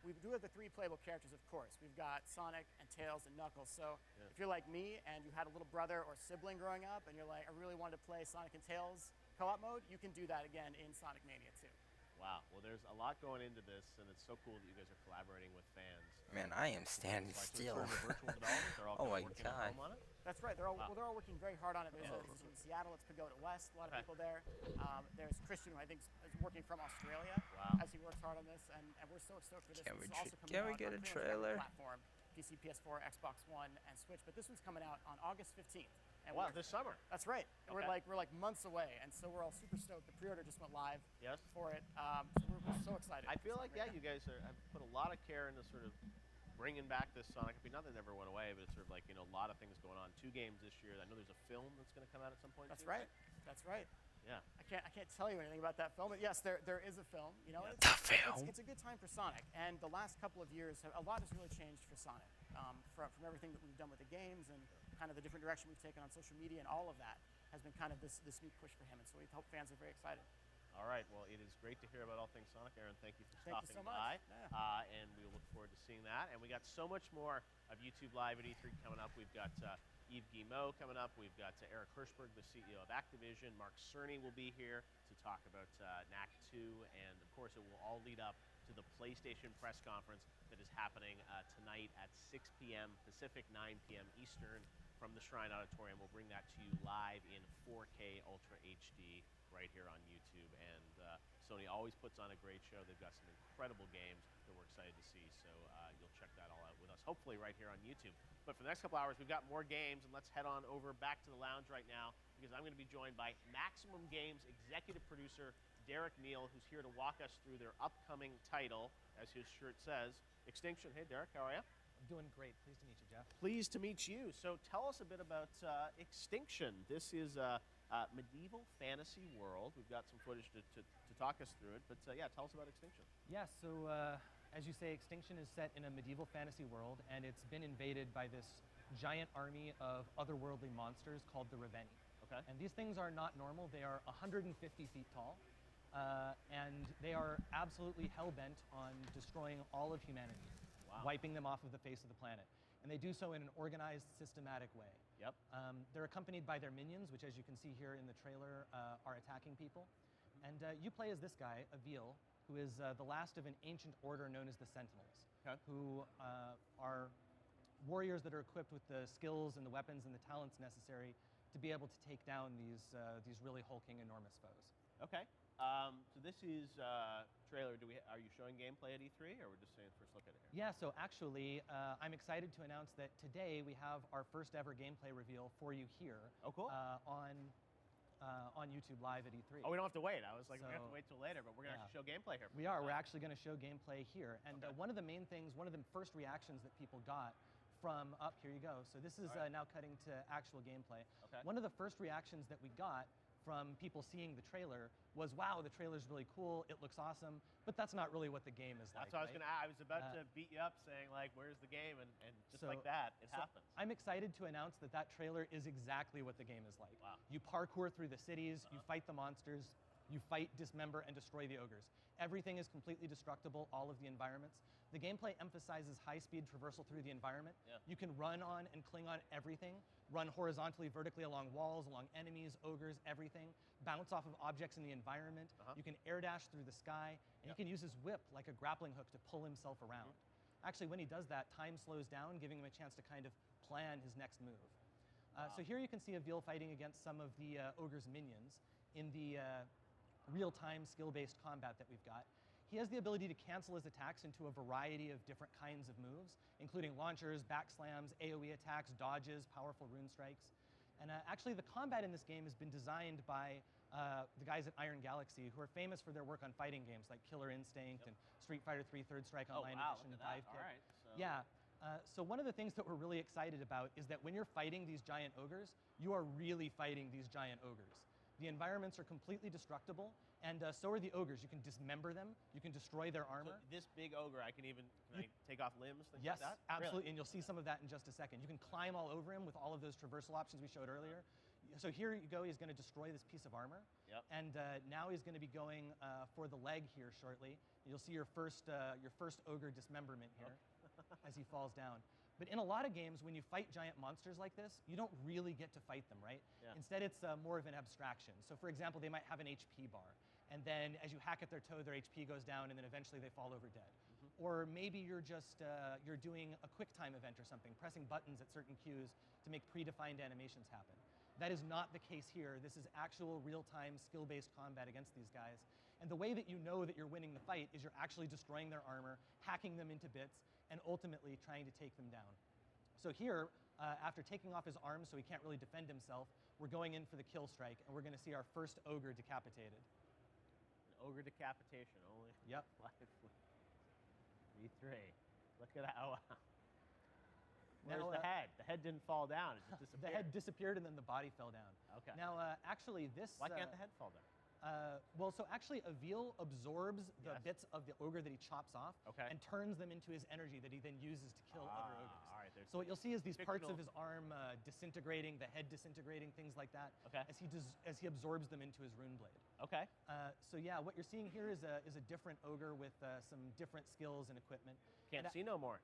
We do have the 3 playable characters, of course. We've got Sonic and Tails and Knuckles. So if you're like me and you had a little brother or sibling growing up and you're like, I really wanted to play Sonic and Tails co-op mode, you can do that again in Sonic Mania 2. Wow. Well, there's a lot going into this, and it's so cool that you guys are collaborating with fans. Man, I am standing still. Oh my god. That's right. They're all working very hard on it. There's a team in Seattle. It's Pagoda West. A lot of people there. There's Christian, who I think is working from Australia as he works hard on this, and we're so stoked for this. Can we get a trailer? Platform, PC, PS4, Xbox One, and Switch. But this one's coming out on August 15th. And this summer. That's right. And we're like months away, and so we're all super stoked. The pre-order just went live for it. So we're so excited. I feel like you guys have put a lot of care into sort of bringing back this Sonic. I mean, nothing ever went away, but it's sort of like a lot of things going on. 2 games this year. I know there's a film that's going to come out at some point. That's right. That's right. Yeah. I can't tell you anything about that film, but yes, there is a film. It's a good time for Sonic, and the last couple of years, a lot has really changed for Sonic. From everything that we've done with the games and kind of the different direction we've taken on social media, and all of that has been kind of this new push for him, and so we hope fans are very excited. All right, well, it is great to hear about all things Sonic. Aaron, thank you for stopping so by. much. Yeah. And we look forward to seeing that. And we got so much more of YouTube Live at E3 coming up. We've got Yves Guillemot coming up. We've got Eric Hirschberg, the CEO of Activision. Mark Cerny will be here to talk about NAC 2. And, of course, it will all lead up to the PlayStation press conference that is happening tonight at 6 p.m. Pacific, 9 p.m. Eastern from the Shrine Auditorium. We'll bring that to you live in 4K Ultra HD right here on YouTube. And Sony always puts on a great show. They've got some incredible games that we're excited to see. So you'll check that all out with us, hopefully right here on YouTube. But for the next couple hours, we've got more games, and let's head on over back to the lounge right now because I'm going to be joined by Maximum Games executive producer Derek Neal, who's here to walk us through their upcoming title, as his shirt says, Extinction. Hey, Derek, how are you? I'm doing great. Pleased to meet you, Jeff. Pleased to meet you. So tell us a bit about Extinction. This is a medieval fantasy world. We've got some footage to talk us through it, but yeah, tell us about Extinction. Yeah, so as you say, Extinction is set in a medieval fantasy world, and it's been invaded by this giant army of otherworldly monsters called the Reveni. Okay. And these things are not normal. They are 150 feet tall, and they are absolutely hell-bent on destroying all of humanity, wiping them off of the face of the planet. And they do so in an organized, systematic way. Yep. They're accompanied by their minions, which, as you can see here in the trailer, are attacking people. And you play as this guy, Avil, who is the last of an ancient order known as the Sentinels, who are warriors that are equipped with the skills and the weapons and the talents necessary to be able to take down these really hulking, enormous foes. Okay. So this is trailer. Are you showing gameplay at E3, or we're just saying first look at it here? Yeah. So actually, I'm excited to announce that today we have our first ever gameplay reveal for you here. Oh, cool. On YouTube Live at E3. Oh, we don't have to wait. I was like, we have to wait till later, but we're going to actually show gameplay here. We are. We're actually going to show gameplay here. And one of the main things, one of the first reactions that people got from, here you go. So this is now cutting to actual gameplay. Okay. One of the first reactions that we got from people seeing the trailer was, wow, the trailer's really cool, it looks awesome, but that's not really what the game is like. That's what I was going to ask. I was about to beat you up saying, like, where's the game? And just like that, it happens. I'm excited to announce that that trailer is exactly what the game is like. Wow. You parkour through the cities, you fight the monsters, you fight, dismember, and destroy the ogres. Everything is completely destructible, all of the environments. The gameplay emphasizes high-speed traversal through the environment. Yeah. You can run on and cling on everything, run horizontally, vertically along walls, along enemies, ogres, everything, bounce off of objects in the environment. You can air dash through the sky, and you can use his whip like a grappling hook to pull himself around. Actually, when he does that, time slows down, giving him a chance to kind of plan his next move. So here you can see Avil fighting against some of the ogre's minions in the real-time skill-based combat that we've got. He has the ability to cancel his attacks into a variety of different kinds of moves, including launchers, backslams, AoE attacks, dodges, powerful rune strikes. And actually, the combat in this game has been designed by the guys at Iron Galaxy, who are famous for their work on fighting games like Killer Instinct and Street Fighter 3 Third Strike Online Edition, Dive Kick. All right. Yeah. So one of the things that we're really excited about is that when you're fighting these giant ogres, you are really fighting these giant ogres. The environments are completely destructible, and so are the ogres. You can dismember them, you can destroy their armor. So this big ogre, can I take off limbs, things yes, like that? absolutely, Really? and you'll see some of that in just a second. You can climb all over him with all of those traversal options we showed earlier. So here you go, he's going to destroy this piece of armor. Yep. And now he's going to be going for the leg here shortly. You'll see your first ogre dismemberment here as he falls down. But in a lot of games, when you fight giant monsters like this, you don't really get to fight them, right? Yeah. Instead, it's more of an abstraction. So for example, they might have an HP bar. And then as you hack at their toe, their HP goes down, and then eventually they fall over dead. Or maybe you're just you're doing a quick time event or something, pressing buttons at certain cues to make predefined animations happen. That is not the case here. This is actual real-time skill-based combat against these guys. And the way that you know that you're winning the fight is you're actually destroying their armor, hacking them into bits, and ultimately trying to take them down. So here, after taking off his arms so he can't really defend himself, we're going in for the kill strike, and we're going to see our first ogre decapitated. An ogre decapitation only. Yep. E3. Look at that. Oh, wow. Where's Now, the head? The head didn't fall down. It just disappeared. The head disappeared, and then the body fell down. Okay. Now, actually, this... Why can't the head fall down? Well, so actually, Avil absorbs the bits of the ogre that he chops off and turns them into his energy that he then uses to kill other ogres. All right, so what you'll see is these parts of his arm disintegrating, the head disintegrating, things like that, as he absorbs them into his rune blade. Okay. So yeah, what you're seeing here is a different ogre with some different skills and equipment. Can't see no more.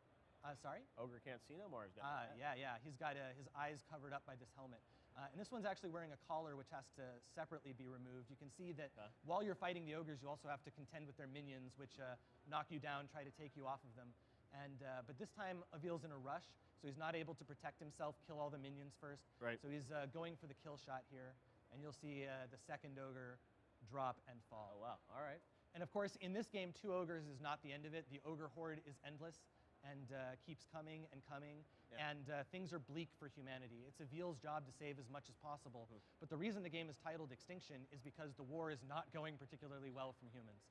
Sorry? Ogre can't see no more. He's got yeah. He's got his eyes covered up by this helmet. And this one's actually wearing a collar which has to separately be removed. You can see that while you're fighting the ogres, you also have to contend with their minions, which knock you down, try to take you off of them. And but this time, Avil's in a rush, so he's not able to protect himself, kill all the minions first. Right. So he's going for the kill shot here, and you'll see the second ogre drop and fall. Oh, wow. All right. And of course, in this game, 2 ogres is not the end of it. The ogre horde is endless and keeps coming and coming. Yeah. And things are bleak for humanity. It's Avil's job to save as much as possible. But the reason the game is titled Extinction is because the war is not going particularly well from humans.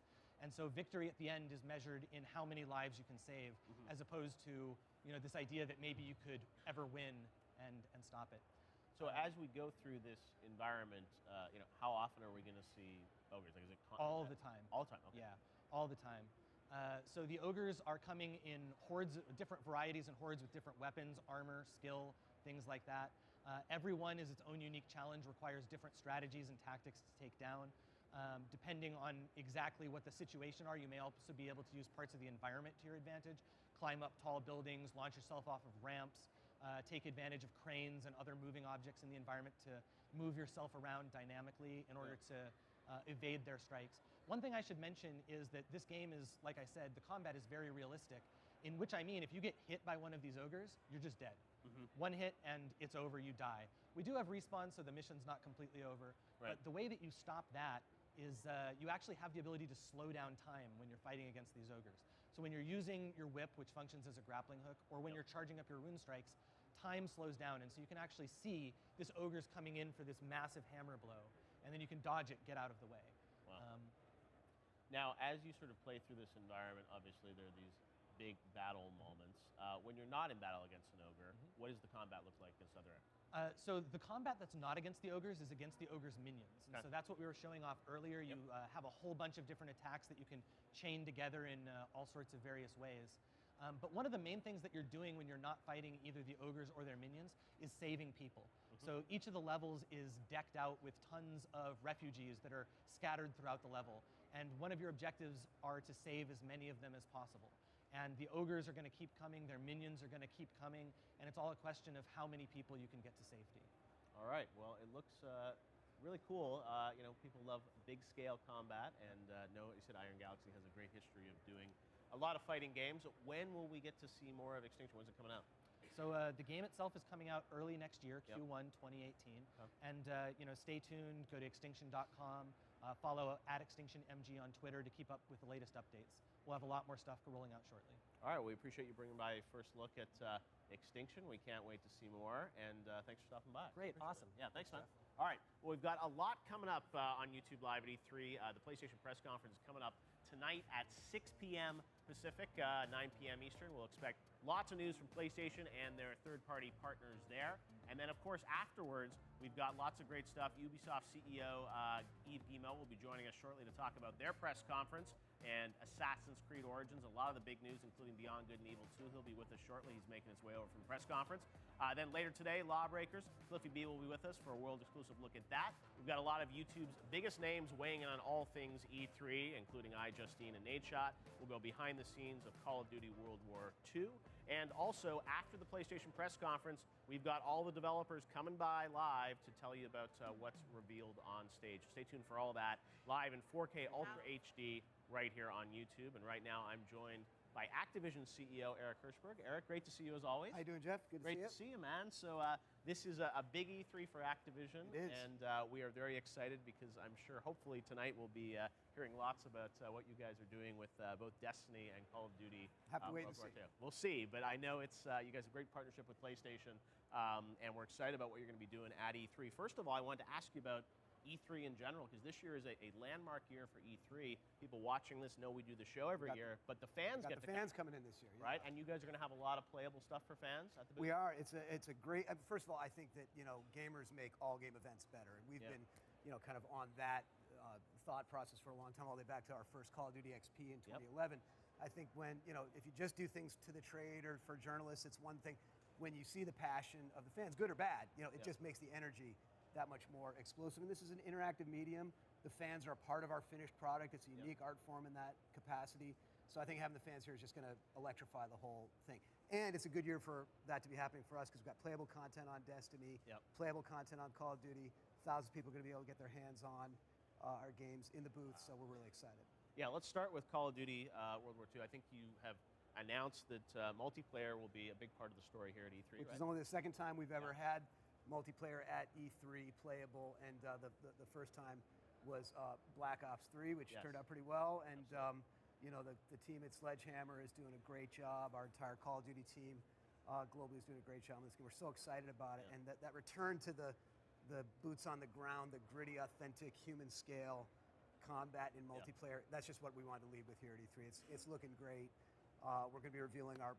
And so victory at the end is measured in how many lives you can save, as opposed to this idea that maybe you could ever win and stop it. So as we go through this environment, how often are we going to see ogres? Like, is it all the time? All the time. Okay. Yeah, all the time. So the ogres are coming in hordes, different varieties and hordes with different weapons, armor, skill, things like that. Every one is its own unique challenge, requires different strategies and tactics to take down. Depending on exactly what the situation are, you may also be able to use parts of the environment to your advantage, climb up tall buildings, launch yourself off of ramps, take advantage of cranes and other moving objects in the environment to move yourself around dynamically in order to evade their strikes. One thing I should mention is that this game is, like I said, the combat is very realistic, in which I mean if you get hit by one of these ogres, you're just dead. One hit and it's over, you die. We do have respawn, so the mission's not completely over, but the way that you stop that is you actually have the ability to slow down time when you're fighting against these ogres. So when you're using your whip, which functions as a grappling hook, or when you're charging up your rune strikes, time slows down, and so you can actually see this ogre's coming in for this massive hammer blow, and then you can dodge it, get out of the way. Wow. Now, as you sort of play through this environment, obviously there are these big battle moments. When you're not in battle against an ogre, what does the combat look like against other enemies? So the combat that's not against the ogres is against the ogre's minions. And so that's what we were showing off earlier. You have a whole bunch of different attacks that you can chain together in all sorts of various ways. But one of the main things that you're doing when you're not fighting either the ogres or their minions is saving people. So each of the levels is decked out with tons of refugees that are scattered throughout the level. And one of your objectives are to save as many of them as possible. And the ogres are going to keep coming, their minions are going to keep coming, and it's all a question of how many people you can get to safety. All right, well, it looks really cool. People love big-scale combat, and you said Iron Galaxy has a great history of doing a lot of fighting games. When will we get to see more of Extinction? When's it coming out? So the game itself is coming out early next year, Q1 2018. And stay tuned, go to extinction.com, follow @ExtinctionMG on Twitter to keep up with the latest updates. We'll have a lot more stuff rolling out shortly. All right, we appreciate you bringing by a first look at Extinction. We can't wait to see more, and thanks for stopping by. Great, awesome. Yeah, thanks, man. All right, well, we've got a lot coming up on YouTube Live at E3. The PlayStation press conference is coming up tonight at 6 p.m. Pacific, 9 p.m. Eastern. We'll expect lots of news from PlayStation and their third-party partners there. And then, of course, afterwards, we've got lots of great stuff. Ubisoft CEO Yves Guillemot will be joining us shortly to talk about their press conference and Assassin's Creed Origins. A lot of the big news, including Beyond Good and Evil 2. He'll be with us shortly. He's making his way over from the press conference. Then later today, Lawbreakers. Cliffy B will be with us for a world-exclusive look at that. We've got a lot of YouTube's biggest names weighing in on all things E3, including Justine and Nadeshot. We'll go behind the scenes of Call of Duty World War II. And also, after the PlayStation press conference, we've got all the developers coming by live to tell you about what's revealed on stage. Stay tuned for all that live in 4K Ultra HD right here on YouTube. And right now, I'm joined by Activision CEO Eric Hirschberg. Eric, great to see you as always. How you doing, Jeff? Good to see you. Great to see you, man. So this is a big E3 for Activision. It is. And we are very excited because I'm sure hopefully tonight we'll be hearing lots about what you guys are doing with both Destiny and Call of Duty. Have to wait and see. We'll see, but I know it's you guys have a great partnership with PlayStation, and we're excited about what you're going to be doing at E3. First of all, I wanted to ask you about E3 in general, because this year is a landmark year for E3. People watching this know we do the show every year, but the fans get the fans coming in this year, right? And you guys are going to have a lot of playable stuff for fans at the booth. We are. It's a great. First of all, I think that gamers make all game events better, and we've been kind of on that thought process for a long time, all the way back to our first Call of Duty XP in 2011. I think when if you just do things to the trade or for journalists, it's one thing. When you see the passion of the fans, good or bad, it just makes the energy that much more explosive. And this is an interactive medium. The fans are a part of our finished product. It's a unique art form in that capacity. So I think having the fans here is just going to electrify the whole thing. And it's a good year for that to be happening for us because we've got playable content on Destiny, playable content on Call of Duty. Thousands of people are going to be able to get their hands on our games in the booth, so we're really excited. Yeah, let's start with Call of Duty World War II. I think you have announced that multiplayer will be a big part of the story here at E3, Which right? is only the second time we've ever had multiplayer at E3 playable, and the first time was Black Ops 3, which turned out pretty well. And you know, the team at Sledgehammer is doing a great job. Our entire Call of Duty team globally is doing a great job on this game. We're so excited about it, and that return to the boots on the ground, the gritty, authentic, human scale combat in multiplayer. That's just what we wanted to lead with here at E3. It's looking great. We're going to be revealing our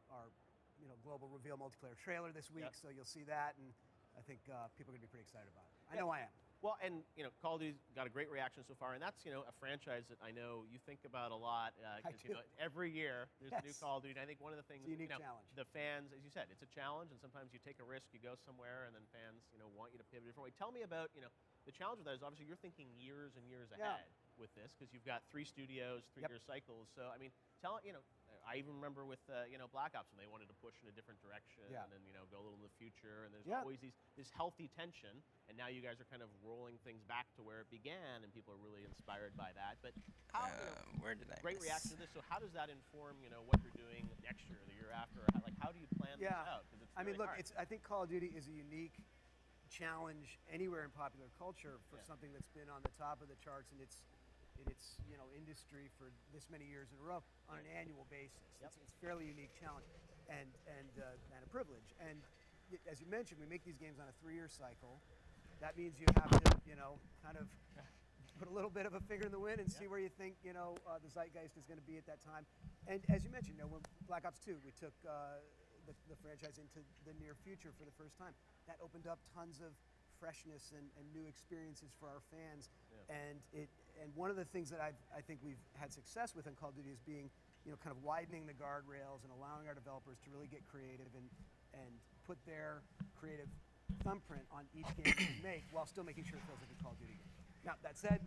global reveal multiplayer trailer this week, so you'll see that, and I think people are going to be pretty excited about it. I know I am. Well, and Call of Duty's got a great reaction so far, and that's a franchise that I know you think about a lot. Because every year there's a new Call of Duty. And I think one of the things, it's a unique challenge. The fans, as you said, it's a challenge, and sometimes you take a risk, you go somewhere, and then fans, want you to pivot a different way. Tell me about, the challenge with that is obviously you're thinking years and years ahead with this because you've got 3 studios, 3-year cycles. So I mean, I even remember with Black Ops when they wanted to push in a different direction and then go a little in the future, and there's always this healthy tension. And now you guys are kind of rolling things back to where it began, and people are really inspired by that. But how, where did I great miss? reaction to this. So how does that inform what you're doing next year, or the year after? Or how do you plan this out? Because it's I mean, really look, hard. I think Call of Duty is a unique challenge anywhere in popular culture for something that's been on the top of the charts in its industry for this many years in a row on an annual basis. It's a fairly unique challenge and a privilege. And as you mentioned, we make these games on a 3-year cycle. That means you have to kind of put a little bit of a finger in the wind and see where you think the zeitgeist is going to be at that time. And as you mentioned, when Black Ops 2, we took the franchise into the near future for the first time. That opened up tons of freshness and new experiences for our fans. And one of the things that I think we've had success with in Call of Duty is being kind of widening the guardrails and allowing our developers to really get creative and put their creative thumbprint on each game that we make while still making sure it feels like a Call of Duty game. Now, that said,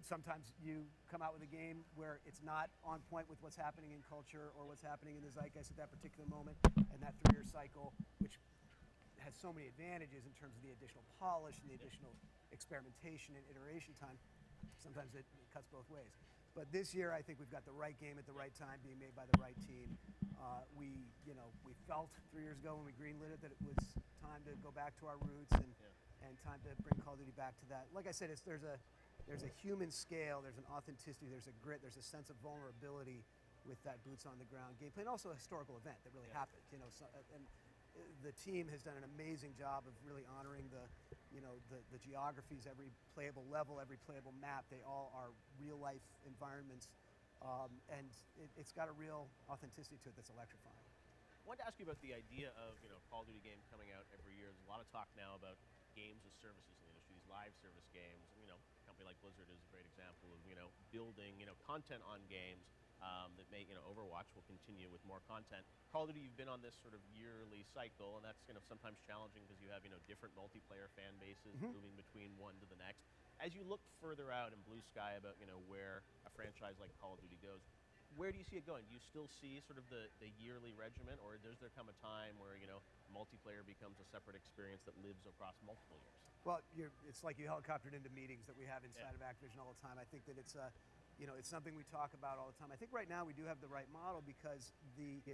sometimes you come out with a game where it's not on point with what's happening in culture or what's happening in the zeitgeist at that particular moment, and that 3-year cycle, which has so many advantages in terms of the additional polish and the additional experimentation and iteration time, sometimes it cuts both ways. But this year, I think we've got the right game at the right time being made by the right team. We felt 3 years ago when we greenlit it that it was time to go back to our roots and time to bring Call of Duty back to that. Like I said, there's a human scale, there's an authenticity, there's a grit, there's a sense of vulnerability with that boots on the ground gameplay, and also a historical event that really happened. And the team has done an amazing job of really honoring the geographies, every playable level, every playable map. They all are real life environments, and it's got a real authenticity to it that's electrifying. I wanted to ask you about the idea of Call of Duty games coming out every year. There's a lot of talk now about games as services in the industry, these live service games. And, a company like Blizzard is a great example of building content on games that may Overwatch will continue with more content. Call of Duty, you've been on this sort of yearly cycle, and that's sometimes challenging because you have different multiplayer fan bases moving between one to the next. As you look further out in blue sky about where a franchise like Call of Duty goes, where do you see it going? Do you still see sort of the yearly regimen, or does there come a time where multiplayer becomes a separate experience that lives across multiple years? Well, it's like you helicoptered into meetings that we have inside of Activision all the time. I think that it's something we talk about all the time. I think right now we do have the right model because the